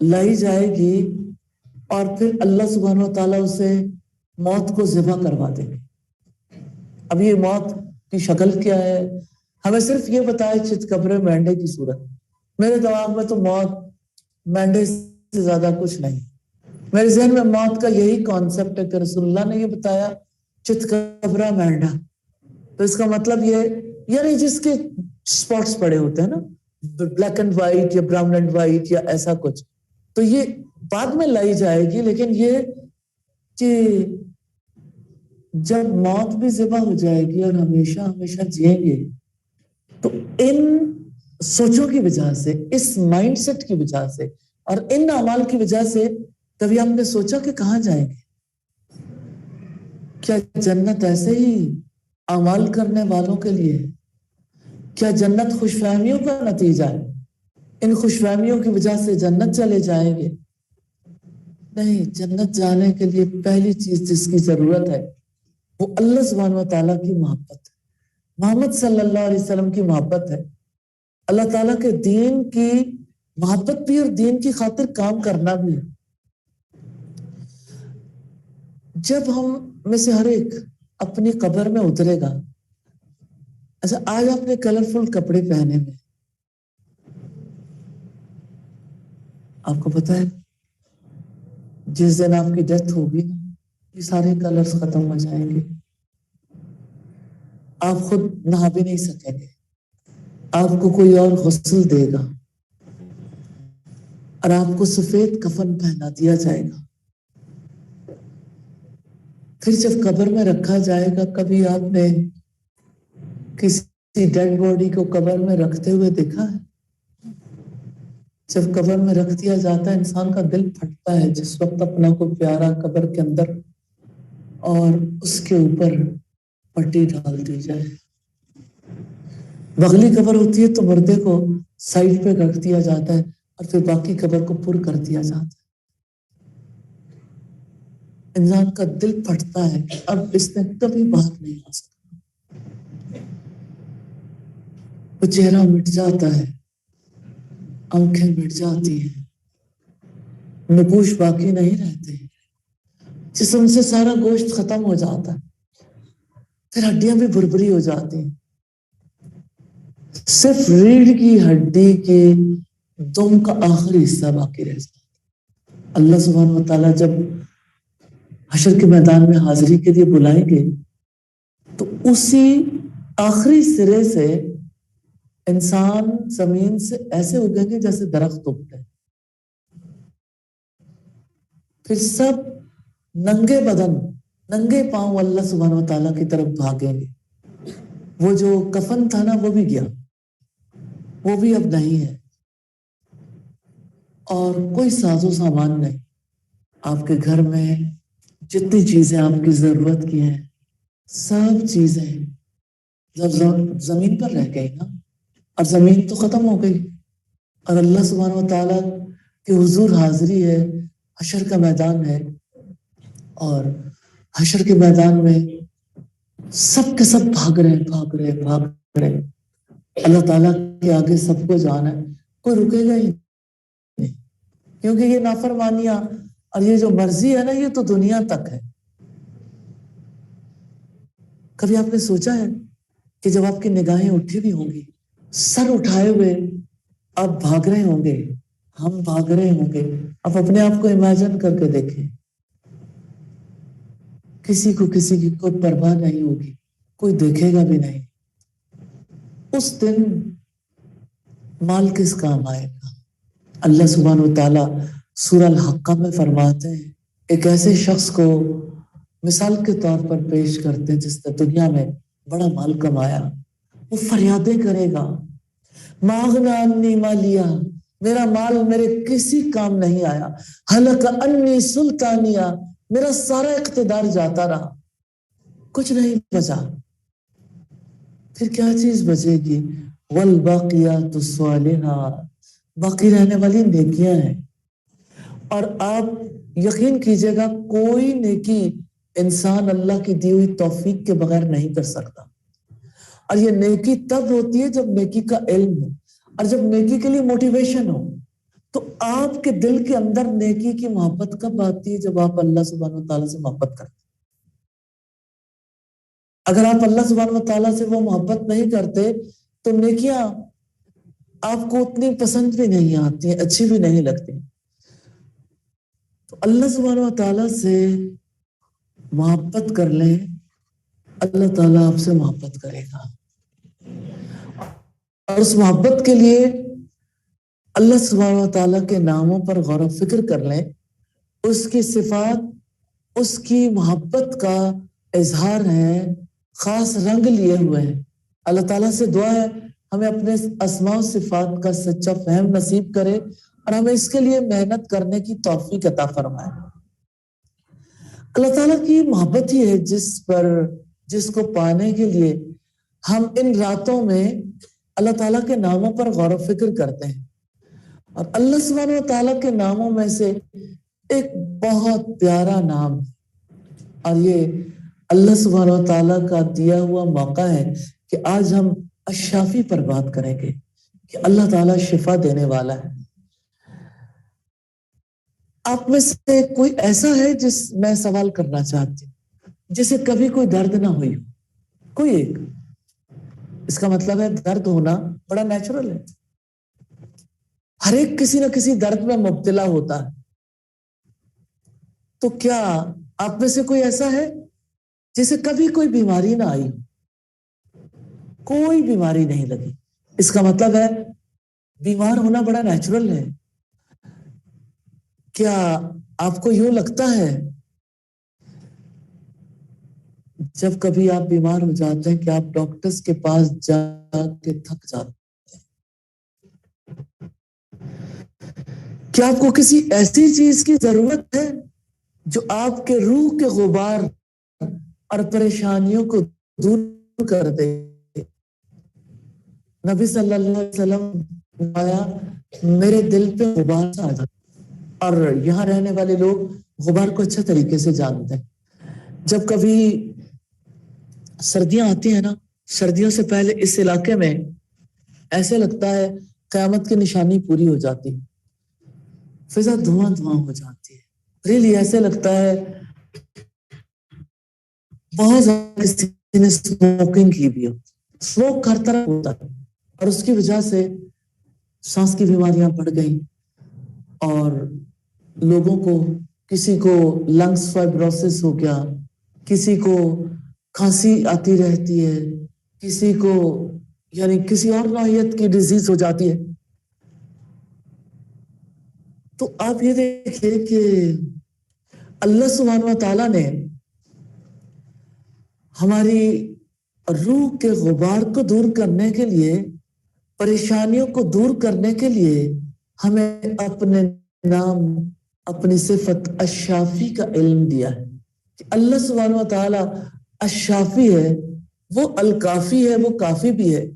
لائی جائے گی اور پھر اللہ سبحانہ و تعالیٰ اسے موت کو ذبح کروا دے گے. اب یہ موت کی شکل کیا ہے ہمیں صرف یہ بتائے چتکبرے مینڈے کی صورت. میرے دماغ میں تو موت مینڈے سے زیادہ کچھ نہیں. میرے ذہن میں موت کا یہی کانسیپٹ ہے کہ رسول اللہ نے یہ بتایا چتکبرا مینڈا. تو اس کا مطلب یہ یعنی جس کے سپاٹس پڑے ہوتے ہیں نا, بلیک اینڈ وائٹ یا براؤن اینڈ وائٹ یا ایسا کچھ, تو یہ بعد میں لائی جائے گی. لیکن یہ کہ جب موت بھی ذبح ہو جائے گی اور ہمیشہ ہمیشہ جئیں گے, تو ان سوچوں کی وجہ سے, اس مائنڈ سیٹ کی وجہ سے اور ان اعمال کی وجہ سے کبھی ہم نے سوچا کہ کہاں جائیں گے؟ کیا جنت ایسے ہی اعمال کرنے والوں کے لیے ہے؟ کیا جنت خوش فہمیوں کا نتیجہ ہے؟ ان خوش فہمیوں کی وجہ سے جنت چلے جائیں گے؟ نہیں. جنت جانے کے لیے پہلی چیز جس کی ضرورت ہے وہ اللہ سبحانہ و تعالیٰ کی محبت ہے, محمد صلی اللہ علیہ وسلم کی محبت ہے, اللہ تعالیٰ کے دین کی محبت بھی اور دین کی خاطر کام کرنا بھی. جب ہم میں سے ہر ایک اپنی قبر میں اترے گا, اچھا آج آپ نے کلرفل کپڑے پہنے میں, آپ کو پتا ہے جس دن آپ کی ڈیتھ ہوگی یہ سارے کلرز ختم ہو جائیں گے. آپ خود نہا بھی نہیں سکیں گے, آپ کو کوئی اور غسل دے گا اور آپ کو سفید کفن پہنا دیا جائے گا. پھر جب قبر میں رکھا جائے گا, کبھی آپ نے کسی ڈیڈ باڈی کو قبر میں رکھتے ہوئے دیکھا ہے؟ جب قبر میں رکھ دیا جاتا ہے انسان کا دل پھٹتا ہے جس وقت اپنا کو پیارا قبر کے اندر اور اس کے اوپر پٹی ڈال دی جائے. بغلی قبر ہوتی ہے تو مردے کو سائڈ پہ رکھ دیا جاتا ہے اور پھر باقی قبر کو پر کر دیا جاتا ہے. انسان کا دل پھٹتا ہے کہ اب اس نے کبھی باہر نہیں آ سکتا. وہ چہرہ مٹ جاتا ہے, آنکھیں مٹ جاتی ہیں, نقوش باقی نہیں رہتے, جسم سے سارا گوشت ختم ہو جاتا ہے, پھر ہڈیاں بھی بھربھری ہو جاتی ہیں, صرف ریڑھ کی ہڈی کے دم کا آخری حصہ باقی رہ جاتا ہے. اللہ سبحانہ و تعالیٰ جب حشر کے میدان میں حاضری کے لیے بلائیں گے تو اسی آخری سرے سے انسان زمین سے ایسے اگیں گے جیسے درخت اگتے ہیں. پھر سب ننگے بدن ننگے پاؤں اللہ سبحانہ و تعالیٰ کی طرف بھاگیں گے. وہ جو کفن تھا نا وہ بھی گیا, وہ بھی اب نہیں ہے. اور کوئی ساز و سامان نہیں. آپ کے گھر میں جتنی چیزیں آپ کی ضرورت کی ہیں سب چیزیں جب زمین پر رہ گئی نا، اور زمین تو ختم ہو گئی اور اللہ سبحانہ و تعالیٰ کے حضور حاضری ہے، حشر کا میدان ہے، اور حشر کے میدان میں سب کے سب بھاگ رہے ہیں. اللہ تعالیٰ کے آگے سب کو جانا ہے، کوئی رکے گا ہی نہیں، کیونکہ یہ نافرمانیاں اور یہ جو مرضی ہے نا، یہ تو دنیا تک ہے. کبھی آپ نے سوچا ہے کہ جب آپ کی نگاہیں اٹھی بھی ہوں گی، سر اٹھائے ہوئے آپ بھاگ رہے ہوں گے، ہم بھاگ رہے ہوں گے، آپ اپنے آپ کو امیجن کر کے دیکھیں، کسی کی کوئی پرواہ نہیں ہوگی، کوئی دیکھے گا بھی نہیں. اس دن مال کس کام آئے گا؟ اللہ سبحانہ و تعالیٰ سورہ الحقہ میں فرماتے ہیں، ایک ایسے شخص کو مثال کے طور پر پیش کرتے ہیں جس نے دنیا میں بڑا مال کمایا. وہ فریادیں کرے گا، ما اغنی عنی مالیہ، میرا مال میرے کسی کام نہیں آیا، ہلک عنی سلطانیہ، میرا سارا اقتدار جاتا رہا، کچھ نہیں بچا. پھر کیا چیز بچے گی؟ والباقیات الصالحات، باقی رہنے والی نیکیاں ہیں. اور آپ یقین کیجئے گا کوئی نیکی انسان اللہ کی دی ہوئی توفیق کے بغیر نہیں کر سکتا. اور یہ نیکی تب ہوتی ہے جب نیکی کا علم ہو، اور جب نیکی کے لیے موٹیویشن ہو. تو آپ کے دل کے اندر نیکی کی محبت کب آتی ہے؟ جب آپ اللہ سبحانہ و تعالیٰ سے محبت کرتے. اگر آپ اللہ سبحانہ و تعالیٰ سے وہ محبت نہیں کرتے تو نیکیاں آپ کو اتنی پسند بھی نہیں آتی، اچھی بھی نہیں لگتی. تو اللہ سبحانہ و تعالیٰ سے محبت کر لیں، اللہ تعالیٰ آپ سے محبت کرے گا. اور اس محبت کے لیے اللہ سبحانہ و تعالیٰ کے ناموں پر غور و فکر کر لیں، اس کی صفات اس کی محبت کا اظہار ہے، خاص رنگ لیے ہوئے ہیں. اللہ تعالیٰ سے دعا ہے ہمیں اپنے اسماء و صفات کا سچا فہم نصیب کرے اور ہمیں اس کے لیے محنت کرنے کی توفیق عطا فرمائے. اللہ تعالیٰ کی محبت ہی ہے جس کو پانے کے لیے ہم ان راتوں میں اللہ تعالیٰ کے ناموں پر غور و فکر کرتے ہیں. اور اللہ سبحانہ و تعالیٰ کے ناموں میں سے ایک بہت پیارا نام، اور یہ اللہ سبحانہ و تعالیٰ کا دیا ہوا موقع ہے کہ آج ہم الشافی پر بات کریں گے کہ اللہ تعالیٰ شفا دینے والا ہے. آپ میں سے کوئی ایسا ہے جس میں سوال کرنا چاہتی ہوں جسے کبھی کوئی درد نہ ہوئی ہو؟ کوئی ایک؟ اس کا مطلب ہے درد ہونا بڑا نیچرل ہے، ہر ایک کسی نہ کسی درد میں مبتلا ہوتا ہے. تو کیا آپ میں سے کوئی ایسا ہے جسے کبھی کوئی بیماری نہ آئی، کوئی بیماری نہیں لگی؟ اس کا مطلب ہے بیمار ہونا بڑا نیچرل ہے. کیا آپ کو یوں لگتا ہے جب کبھی آپ بیمار ہو جاتے ہیں کہ آپ ڈاکٹرز کے پاس جا کے تھک جاتے ہیں؟ کیا آپ کو کسی ایسی چیز کی ضرورت ہے جو آپ کے روح کے غبار اور پریشانیوں کو دور کر دے؟ نبی صلی اللہ علیہ وسلم نے آیا میرے دل پہ غبار آ جاتا، اور یہاں رہنے والے لوگ غبار کو اچھے طریقے سے جانتے ہیں. جب کبھی سردیاں آتی ہیں نا، سردیوں سے پہلے اس علاقے میں ایسے لگتا ہے قیامت کی نشانی پوری ہو جاتی ہے، فضا دھواں ہو جاتی ہے. ریلی ایسے لگتا ہے بہت زیادہ کسی نے سموکنگ کی بھی ہو، سموک ہر طرح ہوتا ہے، اور اس کی وجہ سے سانس کی بیماریاں بڑھ گئی، اور لوگوں کو کسی کو لنگس فائبروسس ہو گیا، کسی کو کھانسی آتی رہتی ہے، کسی کو یعنی کسی اور نوعیت کی ڈیزیز ہو جاتی ہے. تو آپ یہ دیکھیے کہ اللہ سبحانہ و تعالیٰ نے ہماری روح کے غبار کو دور کرنے کے لیے، پریشانیوں کو دور کرنے کے لیے ہمیں اپنے نام اپنی صفت الشافی کا علم دیا ہے کہ اللہ سبحانہ و تعالی الشافی ہے، وہ الکافی ہے، وہ کافی بھی ہے.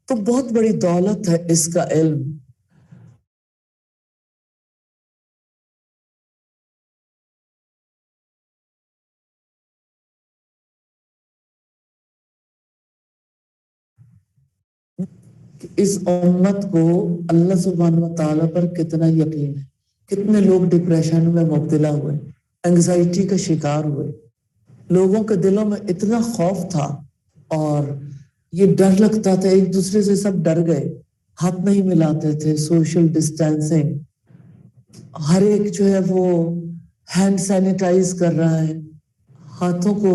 تو بہت بڑی دولت ہے اس کا علم. اس امت کو اللہ سبحانہ و تعالیٰ پر کتنا یقین ہے. کتنے لوگ ڈپریشن میں مبتلا ہوئے، انگزائٹی کا شکار ہوئے. لوگوں کے دلوں میں اتنا خوف تھا اور یہ ڈر لگتا تھا، ایک دوسرے سے سب ڈر گئے، ہاتھ نہیں ملاتے تھے، سوشل ڈسٹینسنگ، ہر ایک جو ہے وہ ہینڈ سینیٹائز کر رہا ہے. ہاتھوں کو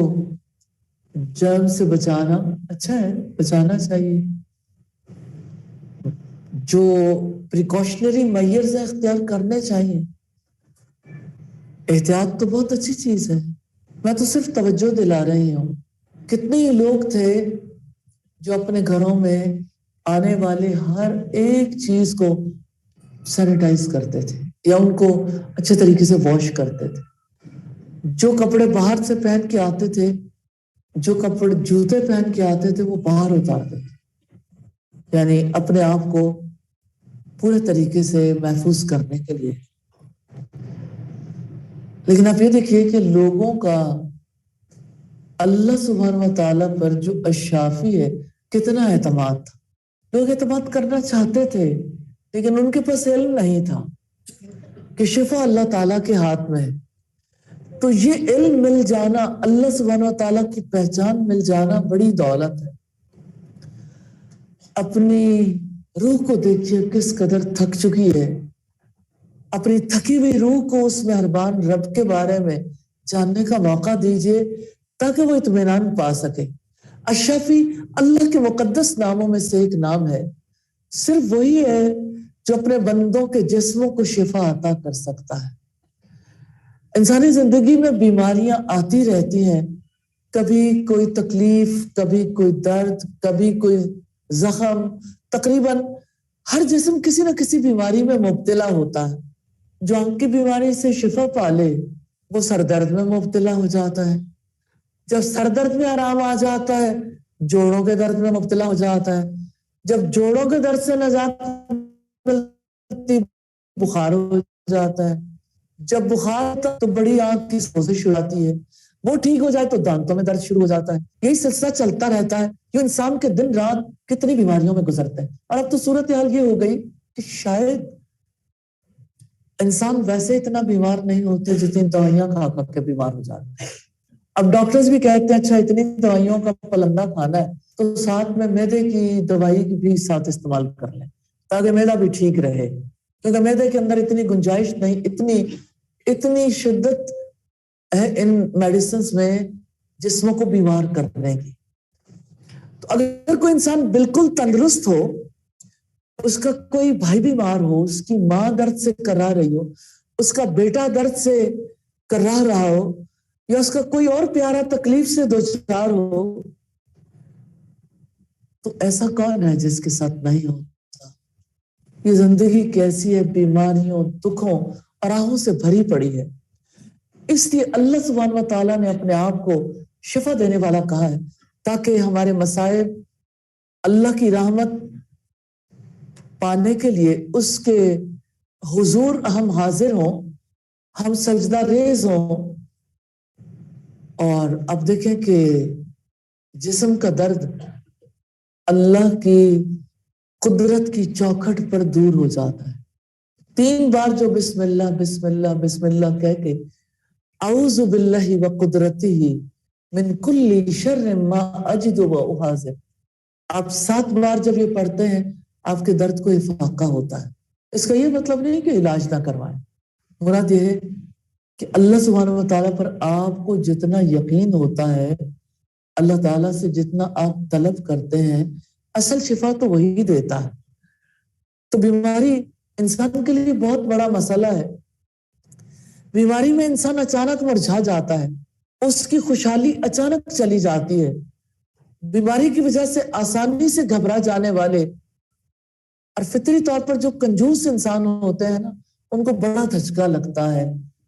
جرم سے بچانا اچھا ہے، بچانا چاہیے. جو پریکاشنری میئرز اختیار کرنے چاہیے. احتیاط تو بہت اچھی چیز ہے، میں تو صرف توجہ دلا رہی ہوں. کتنے ہی لوگ تھے جو اپنے گھروں میں آنے والے ہر ایک چیز کو سینیٹائز کرتے تھے یا ان کو اچھے طریقے سے واش کرتے تھے. جو کپڑے باہر سے پہن کے آتے تھے، جو کپڑے جوتے پہن کے آتے تھے، وہ باہر اتارتے تھے، یعنی اپنے آپ کو پورے طریقے سے محفوظ کرنے کے لیے. لیکن آپ یہ دیکھیے کہ لوگوں کا اللہ سبحانہ و تعالیٰ پر جو الشافی ہے کتنا اعتماد تھا. لوگ اعتماد کرنا چاہتے تھے لیکن ان کے پاس علم نہیں تھا کہ شفا اللہ تعالیٰ کے ہاتھ میں ہے. تو یہ علم مل جانا، اللہ سبحانہ و تعالیٰ کی پہچان مل جانا بڑی دولت ہے. اپنی روح کو دیکھیے کس قدر تھک چکی ہے. اپنی تھکی ہوئی روح کو اس مہربان رب کے بارے میں جاننے کا موقع دیجیے تاکہ وہ اطمینان پا سکے. الشافی اللہ کے مقدس ناموں میں سے ایک نام ہے. صرف وہی ہے جو اپنے بندوں کے جسموں کو شفا عطا کر سکتا ہے. انسانی زندگی میں بیماریاں آتی رہتی ہیں، کبھی کوئی تکلیف، کبھی کوئی درد، کبھی کوئی زخم. تقریباً ہر جسم کسی نہ کسی بیماری میں مبتلا ہوتا ہے. جو آنکھ کی بیماری سے شفا پا لے وہ سر درد میں مبتلا ہو جاتا ہے. جب سر درد میں آرام آ جاتا ہے جوڑوں کے درد میں مبتلا ہو جاتا ہے. جب جوڑوں کے درد سے نجات ملتی بخار ہو جاتا ہے. جب بخار ہوتا تو بڑی آنکھ کی سوزش ہو جاتی ہے. وہ ٹھیک ہو جائے تو دانتوں میں درد شروع ہو جاتا ہے. یہی سلسلہ چلتا رہتا ہے. جو انسان کے دن رات کتنی بیماریوں میں گزرتے ہیں. اور اب تو صورتحال یہ ہو گئی کہ شاید انسان ویسے اتنا بیمار نہیں ہوتے جتنی دوائیاں کھا کھا کے بیمار ہو جاتے ہیں. اب ڈاکٹرز بھی کہتے ہیں اچھا اتنی دوائیوں کا پلندہ کھانا ہے تو ساتھ میں معدے کی دوائی بھی ساتھ استعمال کر لیں تاکہ معدہ بھی ٹھیک رہے، کیونکہ معدے کے اندر اتنی گنجائش نہیں، اتنی شدت ہے ان میڈیسنز میں جسموں کو بیمار کرنے کی. تو اگر کوئی انسان بالکل تندرست ہو، اس کا کوئی بھائی بیمار ہو، اس کی ماں درد سے کرا رہی ہو، اس کا بیٹا درد سے کرا رہا ہو، یا اس کا کوئی اور پیارا تکلیف سے دوچار ہو، تو ایسا کون ہے جس کے ساتھ نہیں ہوتا؟ یہ زندگی کیسی ہے، بیماریوں، دکھوں اور آہوں سے بھری پڑی ہے. اس لیے اللہ سبحانہ و تعالیٰ نے اپنے آپ کو شفا دینے والا کہا ہے تاکہ ہمارے مصائب اللہ کی رحمت پانے کے لیے اس کے حضور ہم حاضر ہوں، ہم سجدہ ریز ہوں. اور اب دیکھیں کہ جسم کا درد اللہ کی قدرت کی چوکھٹ پر دور ہو جاتا ہے. 3 بار جو بسم اللہ بسم اللہ بسم اللہ کہہ کے اعوذ باللہ وقدرتہ من کل شر ما اجد واحاذر، آپ 7 بار جب یہ پڑھتے ہیں آپ کے درد کو افاقہ ہوتا ہے. اس کا یہ مطلب نہیں کہ علاج نہ کروائیں. مراد یہ ہے کہ اللہ سبحانہ و تعالیٰ پر آپ کو جتنا یقین ہوتا ہے، اللہ تعالیٰ سے جتنا آپ طلب کرتے ہیں، اصل شفا تو وہی دیتا ہے. تو بیماری انسان کے لیے بہت بڑا مسئلہ ہے. بیماری میں انسان اچانک مرجھا جاتا ہے، اس کی خوشحالی اچانک چلی جاتی ہے. بیماری کی وجہ سے آسانی سے گھبرا جانے والے اور فطری طور پر جو کنجوس انسان ہوتے ہیں نا ان کو بڑا دھچکا لگتا ہے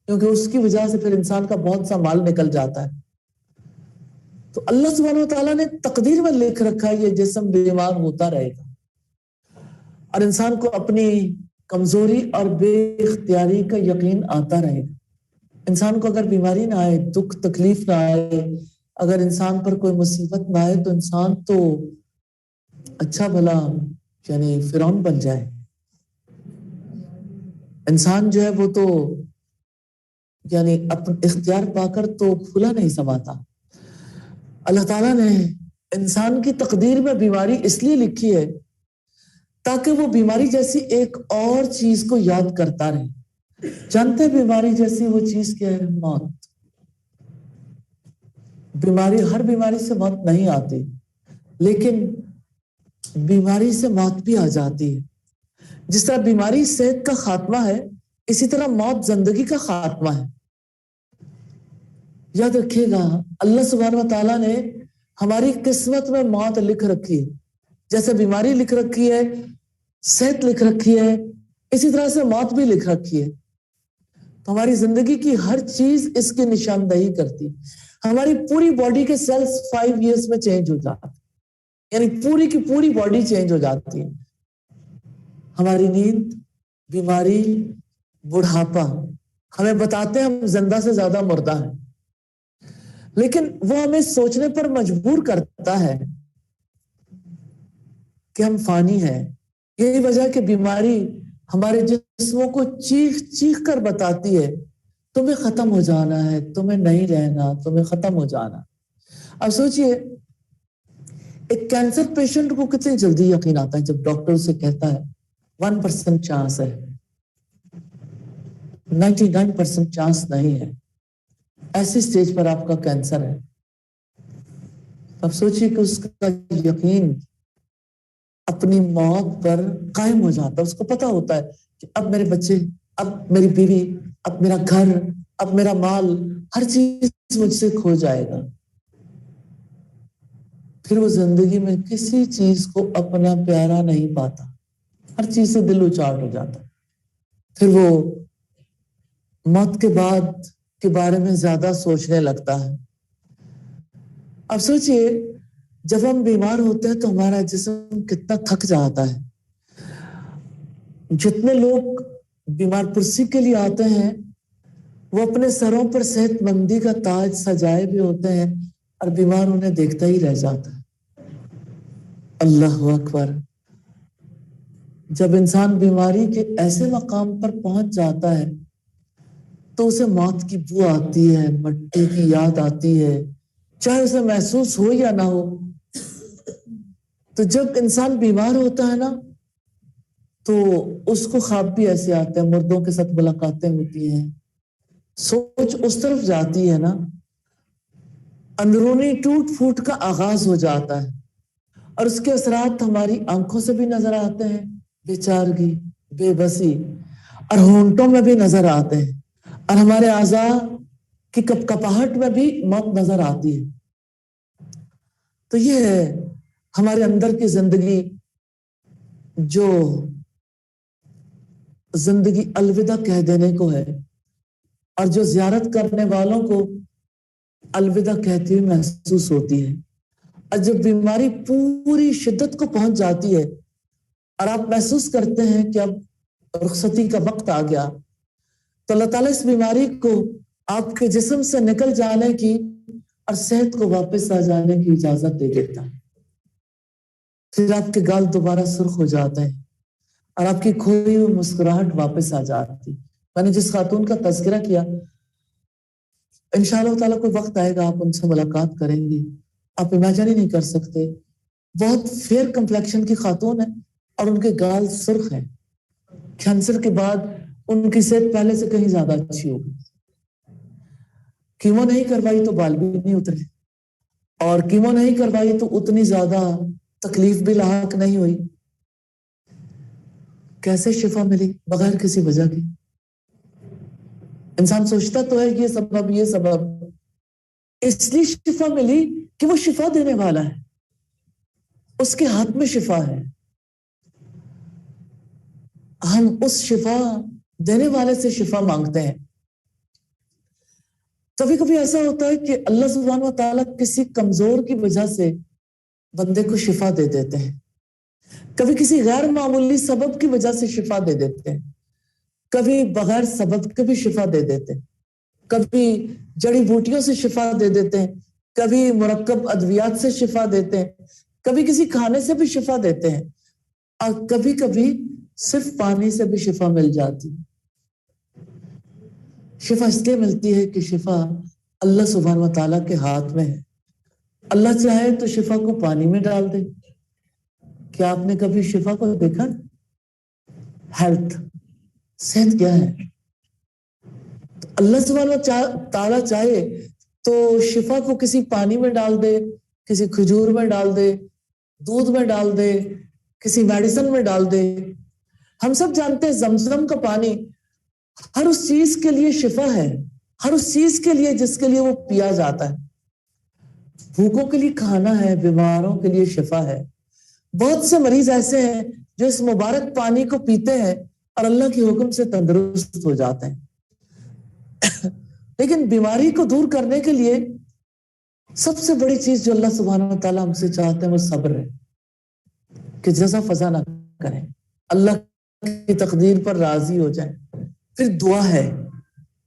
کیونکہ اس کی وجہ سے پھر انسان کا بہت سا مال نکل جاتا ہے. تو اللہ سبحانہ وتعالیٰ نے تقدیر میں لکھ رکھا ہے یہ جسم بیمار ہوتا رہے گا اور انسان کو اپنی کمزوری اور بے اختیاری کا یقین آتا رہے گا. انسان کو اگر بیماری نہ آئے, دکھ تکلیف نہ آئے, اگر انسان پر کوئی مصیبت نہ آئے تو انسان تو اچھا بھلا یعنی فرعون بن جائے. انسان جو ہے وہ تو یعنی اپنا اختیار پا کر تو پھولا نہیں سماتا. اللہ تعالیٰ نے انسان کی تقدیر میں بیماری اس لیے لکھی ہے تاکہ وہ بیماری جیسی ایک اور چیز کو یاد کرتا رہے. جانتے ہیں بیماری جیسی وہ چیز کیا ہے؟ موت. بیماری, ہر بیماری سے موت نہیں آتی لیکن بیماری سے موت بھی آ جاتی ہے. جس طرح بیماری صحت کا خاتمہ ہے اسی طرح موت زندگی کا خاتمہ ہے. یاد رکھیے گا اللہ سبحانہ و تعالیٰ نے ہماری قسمت میں موت لکھ رکھی ہے. جیسے بیماری لکھ رکھی ہے, صحت لکھ رکھی ہے, اسی طرح سے موت بھی لکھ رکھی ہے. تو ہماری زندگی کی ہر چیز اس کی نشاندہی کرتی. ہماری پوری باڈی کے سیلز 5 ایئرز میں چینج ہو جاتے, یعنی پوری کی پوری باڈی چینج ہو جاتی ہے. ہماری نیند, بیماری, بڑھاپا ہمیں بتاتے ہیں ہم زندہ سے زیادہ مردہ ہیں, لیکن وہ ہمیں سوچنے پر مجبور کرتا ہے کہ ہم فانی ہیں. یہی وجہ کہ بیماری ہمارے جسموں کو چیخ چیخ کر بتاتی ہے تمہیں ختم ہو جانا ہے, تمہیں نہیں رہنا, تمہیں ختم ہو جانا. اب سوچئے ایک کینسر پیشنٹ کو کتنی جلدی یقین آتا ہے جب ڈاکٹر اسے کہتا ہے 1% چانس ہے, 99% چانس نہیں ہے, ایسی سٹیج پر آپ کا کینسر ہے. اب سوچئے کہ اس کا یقین اپنی موت پر قائم ہو جاتا ہے. اس کو پتا ہوتا ہے کہ اب میرے بچے, اب میری بیوی, اب میرا گھر, اب میرا مال, ہر چیز مجھ سے کھو جائے گا. پھر وہ زندگی میں کسی چیز کو اپنا پیارا نہیں پاتا, ہر چیز سے دل اچاٹ ہو جاتا. پھر وہ موت کے بعد کے بارے میں زیادہ سوچنے لگتا ہے. اب سوچئے جب ہم بیمار ہوتے ہیں تو ہمارا جسم کتنا تھک جاتا ہے. جتنے لوگ بیمار پرسی کے لیے آتے ہیں وہ اپنے سروں پر صحت مندی کا تاج سجائے بھی ہوتے ہیں اور بیمار انہیں دیکھتا ہی رہ جاتا ہے. اللہ اکبر. جب انسان بیماری کے ایسے مقام پر پہنچ جاتا ہے تو اسے موت کی بو آتی ہے, مٹی کی یاد آتی ہے, چاہے اسے محسوس ہو یا نہ ہو. تو جب انسان بیمار ہوتا ہے نا تو اس کو خواب بھی ایسے آتے ہیں, مردوں کے ساتھ ملاقاتیں ہوتی ہیں, سوچ اس طرف جاتی ہے نا, اندرونی ٹوٹ پھوٹ کا آغاز ہو جاتا ہے اور اس کے اثرات ہماری آنکھوں سے بھی نظر آتے ہیں, بے چارگی, بے بسی, اور ہونٹوں میں بھی نظر آتے ہیں, اور ہمارے اعضاء کی کپکپاہٹ میں بھی موت نظر آتی ہے. تو یہ ہے ہمارے اندر کی زندگی, جو زندگی الوداع کہہ دینے کو ہے اور جو زیارت کرنے والوں کو الوداع کہتی ہوئی محسوس ہوتی ہے. اور جب بیماری پوری شدت کو پہنچ جاتی ہے اور آپ محسوس کرتے ہیں کہ اب رخصتی کا وقت آ گیا, تو اللہ تعالیٰ اس بیماری کو آپ کے جسم سے نکل جانے کی اور صحت کو واپس آ جانے کی اجازت دے دیتا ہے. پھر آپ کے گال دوبارہ سرخ ہو جاتے ہیں اور آپ کی کھوئی ہوئی مسکراہٹ واپس آ جاتی. میں نے جس خاتون کا تذکرہ کیا, انشاءاللہ تعالیٰ کوئی وقت آئے گا آپ ان سے ملاقات کریں گی, آپ امیجن ہی نہیں کر سکتے. بہت فیئر کمپلیکشن کی خاتون ہے اور ان کے گال سرخ ہیں. کینسر کے بعد ان کی صحت پہلے سے کہیں زیادہ اچھی ہوگی. کیمو نہیں کروائی تو بال بھی نہیں اترے, اور کیمو نہیں کروائی تو اتنی زیادہ تکلیف بھی لاحق نہیں ہوئی. کیسے شفا ملی؟ بغیر کسی وجہ کی. انسان سوچتا تو ہے یہ سبب, اس لیے شفا ملی کہ وہ شفا دینے والا ہے, اس کے ہاتھ میں شفا ہے. ہم اس شفا دینے والے سے شفا مانگتے ہیں. کبھی کبھی ایسا ہوتا ہے کہ اللہ سبحانہ و تعالیٰ کسی کمزور کی وجہ سے بندے کو شفا دے دیتے ہیں. کبھی کسی غیر معمولی سبب کی وجہ سے شفا دے دیتے ہیں. کبھی بغیر سبب کے بھی شفا دے دیتے ہیں. کبھی جڑی بوٹیوں سے شفا دے دیتے ہیں. کبھی مرکب ادویات سے شفا دیتے ہیں. کبھی کسی کھانے سے بھی شفا دیتے ہیں. اور کبھی کبھی صرف پانی سے بھی شفا مل جاتی. شفا اس لیے ملتی ہے کہ شفا اللہ سبحانہ و تعالیٰ کے ہاتھ میں ہے. اللہ چاہے تو شفا کو پانی میں ڈال دے. کیا آپ نے کبھی شفا کو دیکھا؟ ہیلتھ، صحت کیا ہے؟ تو اللہ سبحانہ و تعالیٰ چاہے تو شفا کو کسی پانی میں ڈال دے، کسی کھجور میں ڈال دے، دودھ میں ڈال دے، کسی میڈیسن میں ڈال دے. ہم سب جانتے ہیں زمزم کا پانی ہر اس چیز کے لیے شفا ہے، ہر اس چیز کے لیے جس کے لیے وہ پیا جاتا ہے. بھوکوں کے لیے کھانا ہے، بیماروں کے لیے شفا ہے. بہت سے مریض ایسے ہیں جو اس مبارک پانی کو پیتے ہیں اور اللہ کے حکم سے تندرست ہو جاتے ہیں. لیکن بیماری کو دور کرنے کے لیے سب سے بڑی چیز جو اللہ سبحانہ و تعالیٰ ہم سے چاہتے ہیں وہ صبر ہے، کہ جزا فضا نہ کریں، اللہ کی تقدیر پر راضی ہو جائیں. پھر دعا ہے،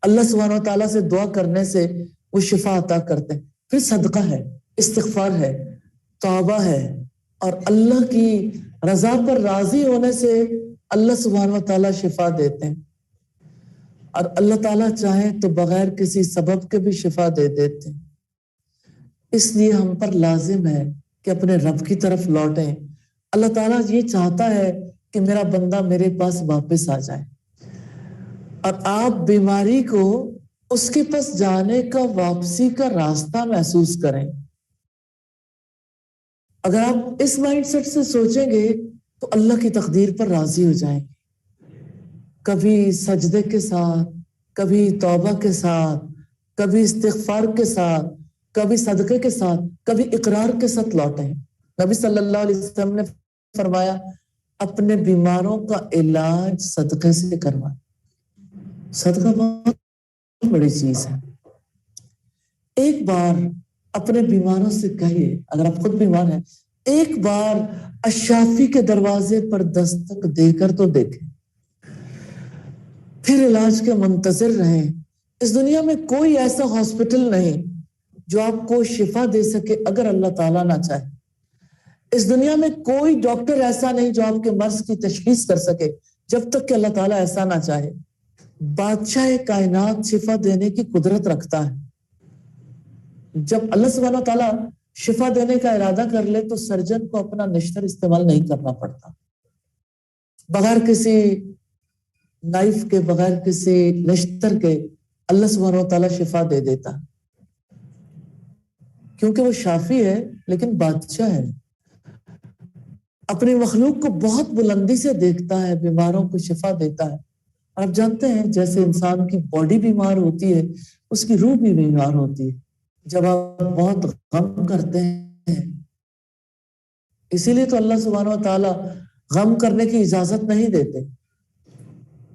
اللہ سبحانہ و تعالیٰ سے دعا کرنے سے وہ شفا عطا کرتے ہیں. پھر صدقہ ہے، استغفار ہے، توبہ ہے، اور اللہ کی رضا پر راضی ہونے سے اللہ سبحانہ و تعالیٰ شفا دیتے ہیں. اور اللہ تعالیٰ چاہے تو بغیر کسی سبب کے بھی شفا دے دیتے ہیں. اس لیے ہم پر لازم ہے کہ اپنے رب کی طرف لوٹیں. اللہ تعالیٰ یہ چاہتا ہے کہ میرا بندہ میرے پاس واپس آ جائے. اور آپ بیماری کو اس کے پاس جانے کا، واپسی کا راستہ محسوس کریں. اگر آپ اس مائنڈ سیٹ سے سوچیں گے تو اللہ کی تقدیر پر راضی ہو جائیں. کبھی سجدے کے ساتھ، کبھی توبہ کے ساتھ، کبھی استغفار کے ساتھ، کبھی صدقے کے ساتھ، کبھی اقرار کے ساتھ لوٹیں. نبی صلی اللہ علیہ وسلم نے فرمایا اپنے بیماروں کا علاج صدقے سے کروائیں. صدقہ بہت بڑی چیز ہے. ایک بار اپنے بیماروں سے کہیے، اگر آپ خود بیمار ہیں، ایک بار الشافی کے دروازے پر دستک دے کر تو دیکھیں. پھر علاج کے منتظر رہیں. اس دنیا میں کوئی ایسا ہاسپٹل نہیں جو آپ کو شفا دے سکے اگر اللہ تعالیٰ نہ چاہے. اس دنیا میں کوئی ڈاکٹر ایسا نہیں جو آپ کے مرض کی تشخیص کر سکے جب تک کہ اللہ تعالیٰ ایسا نہ چاہے. بادشاہ کائنات شفا دینے کی قدرت رکھتا ہے. جب اللہ سبحانہ و تعالیٰ شفا دینے کا ارادہ کر لے تو سرجن کو اپنا نشتر استعمال نہیں کرنا پڑتا. بغیر کسی نائف کے، بغیر کسی نشتر کے اللہ سبحانہ و تعالیٰ شفا دے دیتا، کیونکہ وہ شافی ہے لیکن بادشاہ ہے. اپنی مخلوق کو بہت بلندی سے دیکھتا ہے، بیماروں کو شفا دیتا ہے. آپ جانتے ہیں جیسے انسان کی باڈی بیمار ہوتی ہے اس کی روح بھی بیمار ہوتی ہے جب آپ بہت غم کرتے ہیں. اسی لیے تو اللہ سبحانہ و تعالیٰ غم کرنے کی اجازت نہیں دیتے.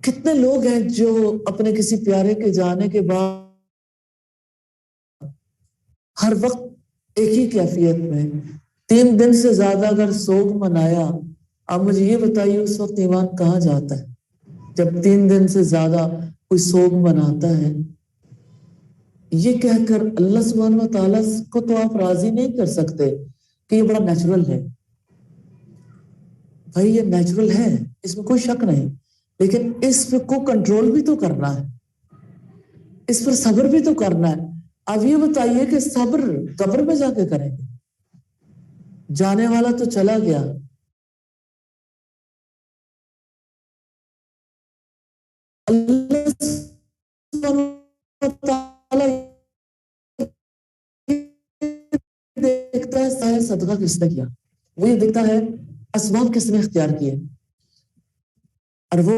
کتنے لوگ ہیں جو اپنے کسی پیارے کے جانے کے بعد ہر وقت ایک ہی کیفیت میں 3 دن سے زیادہ اگر سوگ منایا. آپ مجھے یہ بتائیے اس وقت ایمان کہاں جاتا ہے جب 3 دن سے زیادہ کوئی سوگ مناتا ہے؟ یہ کہہ کر اللہ سبحانہ و تعالیٰ کو تو آپ راضی نہیں کر سکتے کہ یہ بڑا نیچرل ہے. بھائی یہ نیچرل ہے، اس میں کوئی شک نہیں، لیکن اس پہ کو کنٹرول بھی تو کرنا ہے، اس پر صبر بھی تو کرنا ہے. اب یہ بتائیے کہ صبر قبر میں جا کے کریں گے؟ جانے والا تو چلا گیا. اللہ دیکھتا ہے ظاہر صدقہ کس نے کیا، وہ یہ دیکھتا ہے اسباب کس نے اختیار کیے، اور وہ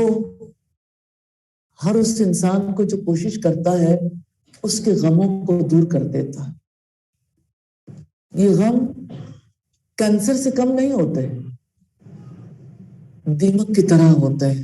ہر اس انسان کو جو کوشش کرتا ہے اس کے غموں کو دور کر دیتا ہے. یہ غم کینسر سے کم نہیں ہوتے، دیمک کی طرح ہوتے ہیں.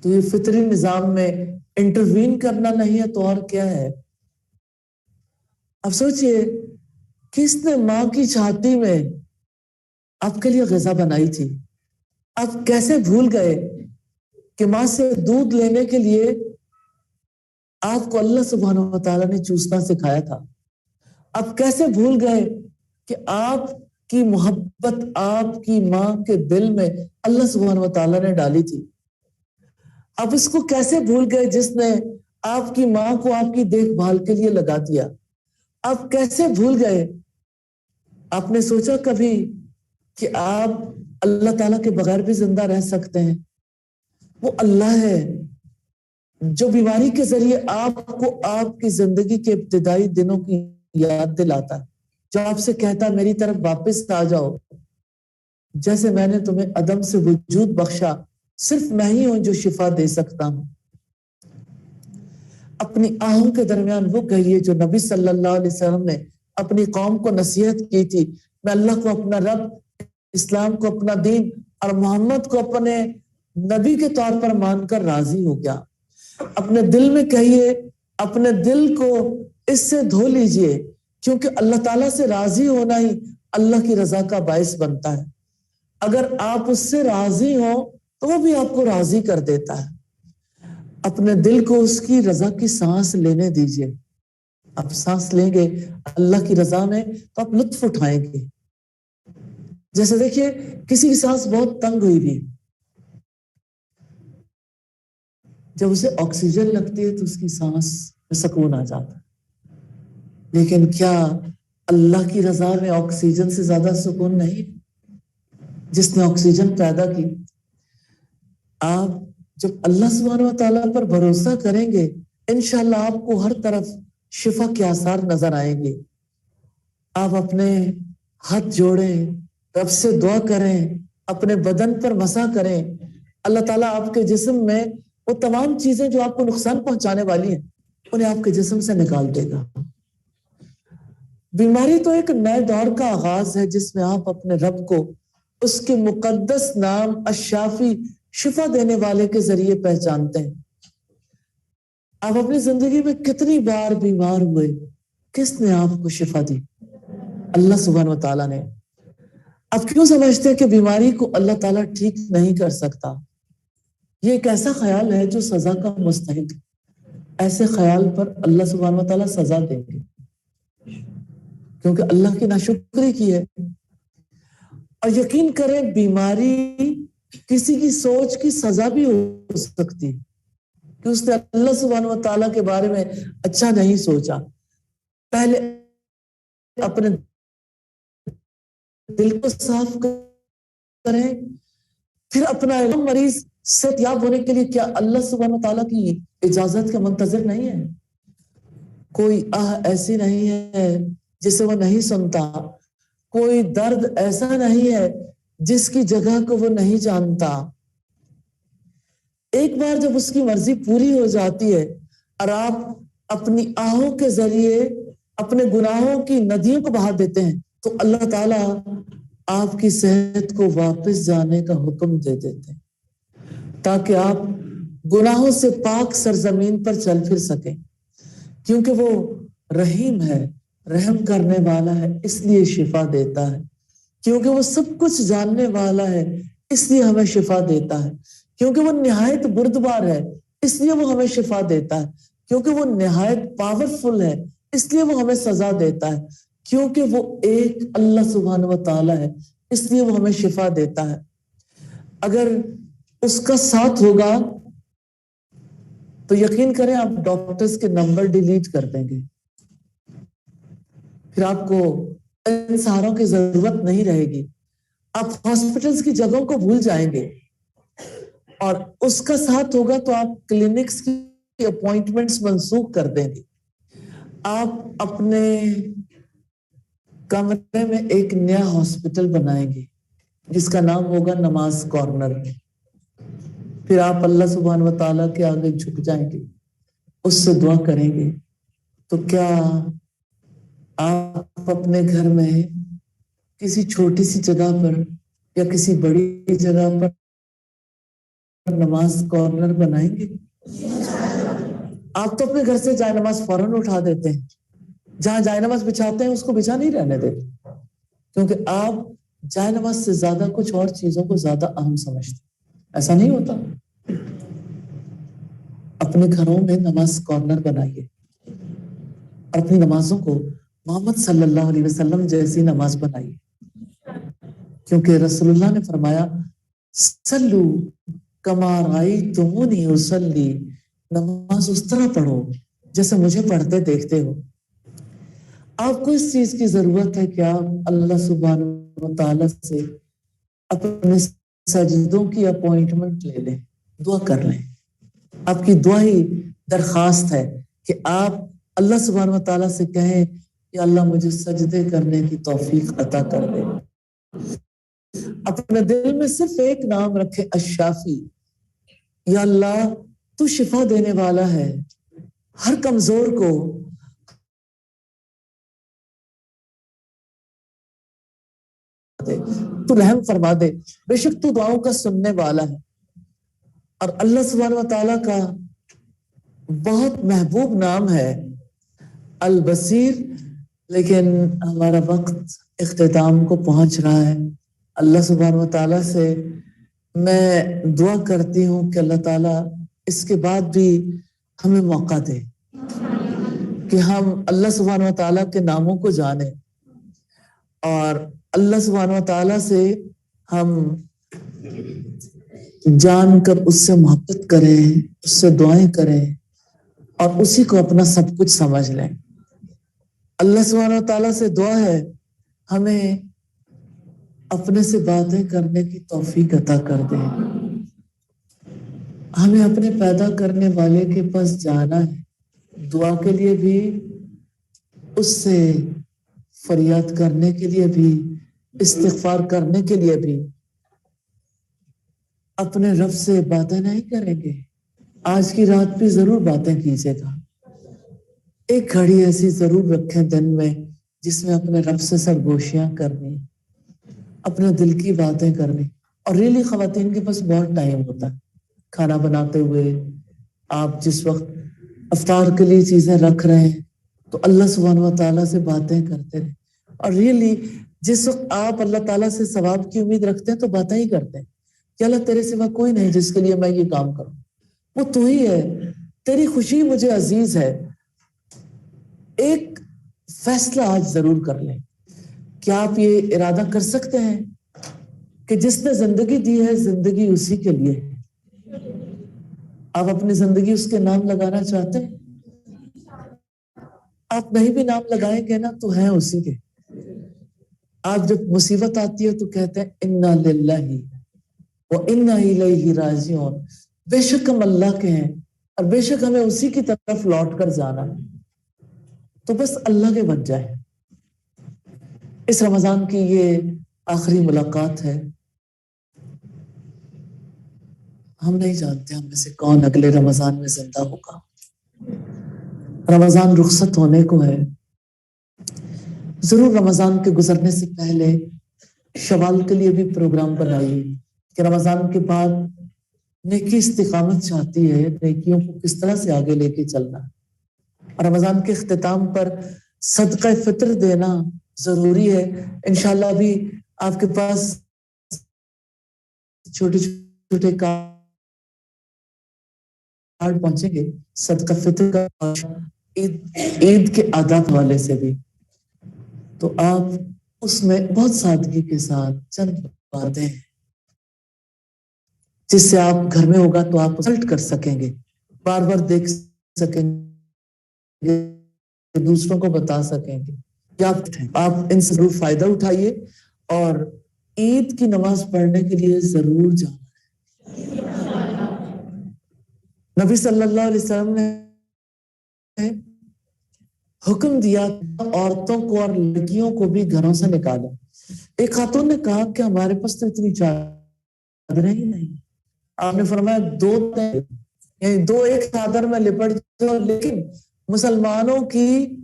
تو یہ فطری نظام میں انٹروین کرنا نہیں ہے تو اور کیا ہے؟ اب سوچئے کس نے ماں کی چھاتی میں آپ کے لیے غذا بنائی تھی؟ آپ کیسے بھول گئے کہ ماں سے دودھ لینے کے لیے آپ کو اللہ سبحانہ و تعالیٰ نے چوسنا سکھایا تھا؟ آپ کیسے بھول گئے کہ آپ کی محبت آپ کی ماں کے دل میں اللہ سبحانہ و تعالیٰ نے ڈالی تھی؟ آپ اس کو کیسے بھول گئے جس نے آپ کی ماں کو آپ کی دیکھ بھال کے لیے لگا دیا؟ آپ کیسے بھول گئے؟ آپ نے سوچا کبھی کہ آپ اللہ تعالیٰ کے بغیر بھی زندہ رہ سکتے ہیں؟ وہ اللہ ہے جو بیماری کے ذریعے آپ کو آپ کی زندگی کے ابتدائی دنوں کی یاد دلاتا ہے، جو آپ سے کہتا ہے میری طرف واپس آ جاؤ، جیسے میں نے تمہیں عدم سے وجود بخشا، صرف میں ہی ہوں جو شفا دے سکتا ہوں۔ اپنی آہوں کے درمیان وہ کہیے جو نبی صلی اللہ علیہ وسلم نے اپنی قوم کو نصیحت کی تھی، میں اللہ کو اپنا رب، اسلام کو اپنا دین اور محمد کو اپنے نبی کے طور پر مان کر راضی ہو گیا۔ اپنے دل میں کہیے، اپنے دل کو اس سے دھو لیجئے، کیونکہ اللہ تعالیٰ سے راضی ہونا ہی اللہ کی رضا کا باعث بنتا ہے۔ اگر آپ اس سے راضی ہوں تو وہ بھی آپ کو راضی کر دیتا ہے۔ اپنے دل کو اس کی رضا کی سانس لینے دیجئے۔ آپ سانس لیں گے اللہ کی رضا میں تو آپ لطف اٹھائیں گے۔ جیسے دیکھیے کسی کی سانس بہت تنگ ہوئی بھی، جب اسے آکسیجن لگتی ہے تو اس کی سانس میں سکون آ جاتا ہے، لیکن کیا اللہ کی رضا میں آکسیجن سے زیادہ سکون نہیں؟ جس نے آکسیجن پیدا کی۔ آپ جب اللہ سبحانہ و تعالیٰ پر بھروسہ کریں گے، انشاءاللہ آپ کو ہر طرف شفا کے آثار نظر آئیں گے۔ آپ اپنے ہاتھ جوڑیں، رب سے دعا کریں، اپنے بدن پر مسح کریں، اللہ تعالیٰ آپ کے جسم میں وہ تمام چیزیں جو آپ کو نقصان پہنچانے والی ہیں انہیں آپ کے جسم سے نکال دے گا۔ بیماری تو ایک نئے دور کا آغاز ہے جس میں آپ اپنے رب کو اس کے مقدس نام الشافی، شفا دینے والے کے ذریعے پہچانتے ہیں۔ آپ اپنی زندگی میں کتنی بار بیمار ہوئے، کس نے آپ کو شفا دی؟ اللہ سبحانہ و تعالیٰ نے۔ آپ کیوں سمجھتے ہیں کہ بیماری کو اللہ تعالیٰ ٹھیک نہیں کر سکتا؟ یہ ایک ایسا خیال ہے جو سزا کا مستحق ہے۔ ایسے خیال پر اللہ سبحانہ و تعالیٰ سزا دیں گے، کیونکہ اللہ کی ناشکری کی ہے۔ اور یقین کریں بیماری کسی کی سوچ کی سزا بھی ہو سکتی کہ اس نے اللہ سبحانہ و تعالیٰ کے بارے میں اچھا نہیں سوچا۔ پہلے اپنے دل کو صاف کریں، پھر اپنا علم مریض صحت یاب ہونے کے لیے کیا اللہ سبحانہ و تعالیٰ کی اجازت کا منتظر نہیں ہے؟ کوئی آہ ایسی نہیں ہے جسے وہ نہیں سنتا، کوئی درد ایسا نہیں ہے جس کی جگہ کو وہ نہیں جانتا۔ ایک بار جب اس کی مرضی پوری ہو جاتی ہے اور آپ اپنی آہوں کے ذریعے اپنے گناہوں کی ندیوں کو بہا دیتے ہیں تو اللہ تعالیٰ آپ کی صحت کو واپس جانے کا حکم دے دیتے ہیں تاکہ آپ گناہوں سے پاک سرزمین پر چل پھر سکیں، کیونکہ وہ رحیم ہے، رحم کرنے والا ہے، اس لیے شفا دیتا ہے۔ کیونکہ وہ سب کچھ جاننے والا ہے اس لیے ہمیں شفا دیتا ہے۔ کیونکہ وہ نہایت بردبار ہے اس لیے وہ ہمیں شفا دیتا ہے۔ کیونکہ وہ نہایت پاورفل ہے اس لیے وہ ہمیں سزا دیتا ہے۔ کیونکہ وہ ایک اللہ سبحانہ و تعالیٰ ہے اس لیے وہ ہمیں شفا دیتا ہے۔ اگر اس کا ساتھ ہوگا تو یقین کریں آپ ڈاکٹرز کے نمبر ڈیلیٹ کر دیں گے، پھر آپ کو ان سہاروں کی ضرورت نہیں رہے گی، آپ ہاسپٹلز کی جگہوں کو بھول جائیں گے۔ اور اس کا ساتھ ہوگا تو آپ کلینکس کی اپوائنٹمنٹس منسوخ کر دیں گے۔ آپ اپنے کمرے میں ایک نیا ہاسپٹل بنائیں گے جس کا نام ہوگا نماز کارنر۔ پھر آپ اللہ سبحانہ و تعالیٰ کے آگے جھک جائیں گے، اس سے دعا کریں گے۔ تو کیا آپ اپنے گھر میں کسی چھوٹی سی جگہ پر یا کسی بڑی جگہ پر نماز کارنر بنائیں گے؟ آپ تو اپنے گھر سے جائے نماز فوراً اٹھا دیتے ہیں، جہاں جائے نماز بچھاتے ہیں اس کو بچھا نہیں رہنے دیتے، کیونکہ آپ جائے نماز سے زیادہ کچھ اور چیزوں کو زیادہ اہم سمجھتے ہیں۔ ایسا نہیں ہوتا۔ اپنے گھروں میں نماز کارنر بنائیے اور اپنی نمازوں کو محمد صلی اللہ علیہ وسلم جیسی نماز بنائیے، کیونکہ رسول اللہ نے فرمایا سلو کما رأیتمونی اصلی، نماز اس طرح پڑھو جیسے مجھے پڑھتے دیکھتے ہو۔ آپ کو اس چیز کی ضرورت ہے کہ آپ اللہ سبحانہ و تعالیٰ سے اپنے سجدوں کی اپوائنٹمنٹ لے لیں، دعا کر لیں۔ آپ کی دعا ہی درخواست ہے کہ آپ اللہ سبحانہ و تعالیٰ سے کہیں کہ اللہ مجھے سجدے کرنے کی توفیق عطا کر دے۔ اپنے دل میں صرف ایک نام رکھے، الشافی، یا اللہ تو شفا دینے والا ہے، ہر کمزور کو تو رحم فرما دے، بے شک تو دعاؤں کا سننے والا ہے۔ اور اللہ سبحانہ و تعالیٰ کا بہت محبوب نام ہے البصیر، لیکن ہمارا وقت اختتام کو پہنچ رہا ہے۔ اللہ سبحانہ و تعالیٰ سے میں دعا کرتی ہوں کہ اللہ تعالیٰ اس کے بعد بھی ہمیں موقع دے کہ ہم اللہ سبحانہ و تعالیٰ کے ناموں کو جانیں اور اللہ سبحانہ و تعالیٰ سے ہم جان کر اس سے محبت کریں، اس سے دعائیں کریں اور اسی کو اپنا سب کچھ سمجھ لیں۔ اللہ سبحانہ و تعالیٰ سے دعا ہے ہمیں اپنے سے باتیں کرنے کی توفیق عطا کر دے، ہمیں اپنے پیدا کرنے والے کے پاس جانا ہے، دعا کے لیے بھی، اس سے فریاد کرنے کے لیے بھی، استغفار کرنے کے لیے بھی۔ اپنے رب سے باتیں نہیں کریں گے، آج کی رات بھی ضرور باتیں کیجیے گا، ایک گھڑی ایسی ضرور رکھیں دن میں جس میں اپنے رب سے سرگوشیاں کرنی، اپنے دل کی باتیں کرنی۔ اور ریلی خواتین کے پاس بہت ٹائم ہوتا ہے، کھانا بناتے ہوئے آپ جس وقت افطار کے لیے چیزیں رکھ رہے ہیں تو اللہ سبحانہ و تعالیٰ سے باتیں کرتے رہیں۔ اور ریلی جس وقت آپ اللہ تعالیٰ سے ثواب کی امید رکھتے ہیں تو باتیں ہی کرتے ہیں کہ اللہ تیرے سوا کوئی نہیں جس کے لیے میں یہ کام کروں، وہ تو ہی ہے، تیری خوشی مجھے عزیز ہے۔ ایک فیصلہ آج ضرور کر لیں، کیا آپ یہ ارادہ کر سکتے ہیں کہ جس نے زندگی دی ہے زندگی اسی کے لیے ہے؟ آپ اپنی زندگی اس کے نام لگانا چاہتے ہیں؟ آپ نہیں بھی نام لگائیں گے نا تو ہیں اسی کے۔ آپ جب مصیبت آتی ہے تو کہتے ہیں انا للہ و انا الیہ راجعون، بے شک ہم اللہ کے ہیں اور بے شک ہمیں اسی کی طرف لوٹ کر جانا ہے۔ تو بس اللہ کے بن جائے۔ اس رمضان کی یہ آخری ملاقات ہے، ہم نہیں جانتے ہم میں سے کون اگلے رمضان میں زندہ ہوگا۔ رمضان رخصت ہونے کو ہے، ضرور رمضان کے گزرنے سے پہلے شوال کے لیے بھی پروگرام بنائیے کہ رمضان کے بعد نیکی استقامت چاہتی ہے، نیکیوں کو کس طرح سے آگے لے کے چلنا۔ رمضان کے اختتام پر صدقہ فطر دینا ضروری ہے۔ انشاءاللہ ابھی آپ کے پاس چھوٹے چھوٹے کارڈ پہنچیں گے صدقہ فطر کا، عید کے آداب والے سے بھی، تو آپ اس میں بہت سادگی کے ساتھ چند باتیں جس سے آپ گھر میں ہوگا تو آپ کنسلٹ کر سکیں گے، بار بار دیکھ سکیں گے، دوسروں کو بتا سکیں گے کہ آپ ان سے ضرور فائدہ اٹھائیے اور عید کی نماز پڑھنے کے لیے ضرور جانا ہے۔ نبی صلی اللہ علیہ وسلم نے حکم دیا عورتوں کو اور لڑکیوں کو بھی گھروں سے نکالیں۔ ایک خاتون نے کہا کہ ہمارے پاس تو اتنی چادریں ہی نہیں، آپ نے فرمایا دو ایک چادر میں لپٹ جاؤ، لیکن مسلمانوں کی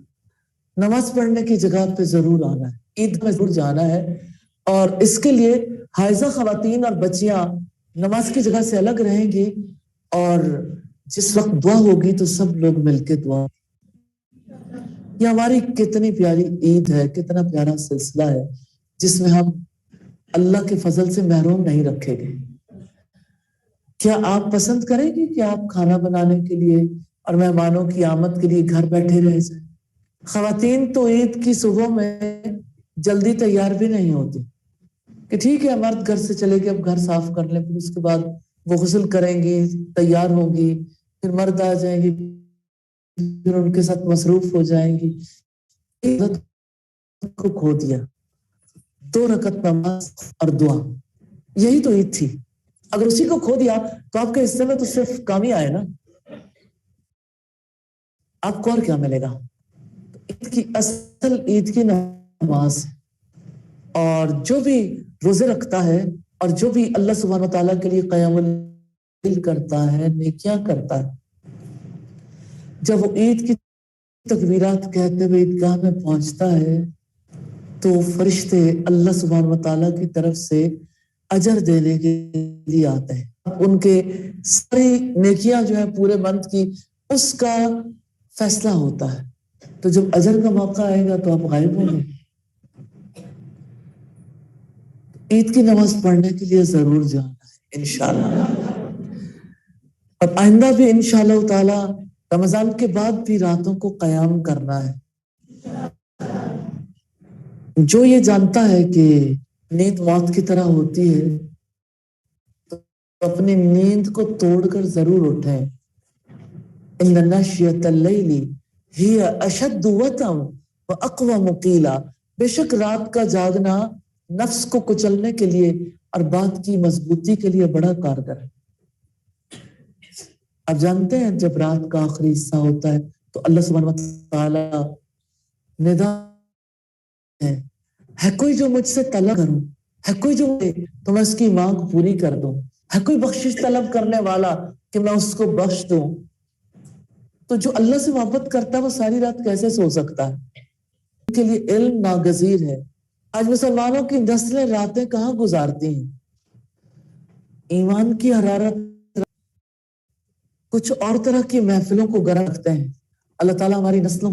نماز پڑھنے کی جگہ پہ ضرور آنا ہے، عید میں ضرور جانا ہے۔ اور اس کے لیے حائضہ خواتین اور بچیاں نماز کی جگہ سے الگ رہیں گے اور جس وقت دعا ہوگی تو سب لوگ مل کے دعا. یہ ہماری کتنی پیاری عید ہے, کتنا پیارا سلسلہ ہے جس میں ہم اللہ کے فضل سے محروم نہیں رکھے گئے. کیا آپ پسند کریں گے کہ آپ کھانا بنانے کے لیے اور مہمانوں کی آمد کے لیے گھر بیٹھے رہ جائیں؟ خواتین تو عید کی صبح میں جلدی تیار بھی نہیں ہوتی کہ ٹھیک ہے مرد گھر سے چلے گئے, اب گھر صاف کر لیں, پھر اس کے بعد وہ غسل کریں گی, تیار ہوں گی, پھر مرد آ جائیں گی, پھر ان کے ساتھ مصروف ہو جائیں گی. کو کھو دیا. 2 رکعت نماز اور دعا, یہی تو عید تھی. اگر اسی کو کھو دیا تو آپ کے حصے میں تو صرف کام ہی آئے نا, آپ کو اور کیا ملے گا؟ عید کی اصل عید کی نماز, اور جو بھی روزے رکھتا ہے اور جو بھی اللہ سبحانہ و تعالیٰ کے لیے قیام اللیل کرتا ہے, نیکیاں کرتا ہے, جب وہ عید کی تکبیرات کہتے ہوئے عیدگاہ میں پہنچتا ہے تو فرشتے اللہ سبحانہ و تعالیٰ کی طرف سے اجر دینے کے لیے آتے ہیں. ان کے ساری نیکیاں جو ہے پورے منتھ کی, اس کا فیصلہ ہوتا ہے. تو جب اجر کا موقع آئے گا تو آپ غائب ہوں گے. عید کی نماز پڑھنے کے لیے ضرور جانا ہے انشاءاللہ, اور آئندہ بھی انشاءاللہ تعالی رمضان کے بعد بھی راتوں کو قیام کرنا ہے. جو یہ جانتا ہے کہ نیند موت کی طرح ہوتی ہے تو اپنی نیند کو توڑ کر ضرور اٹھیں. ان ناشیۃ اللیل ہی اشد وطئا واقوم قیلا, بے شک رات کا جاگنا نفس کو کچلنے کے لیے اور بات کی مضبوطی کے لیے بڑا کارگر ہے. آپ جانتے ہیں جب رات کا آخری حصہ ہوتا ہے تو اللہ سبحانہ وتعالی ندا ہے کوئی جو مجھ سے طلب کروں, ہے کوئی جو تو میں اس کی مانگ پوری کر دوں, ہے کوئی بخشش طلب کرنے والا کہ میں اس کو بخش دوں. تو جو اللہ سے محبت کرتا ہے وہ ساری رات کیسے سو سکتا ہے؟ ان کے لیے علم ناگزیر ہے. آج مسلمانوں کی نسلیں راتیں کہاں گزارتی ہیں؟ ایمان کی حرارت کچھ اور طرح کی محفلوں کو گرم رکھتے ہیں. اللہ تعالیٰ ہماری نسلوں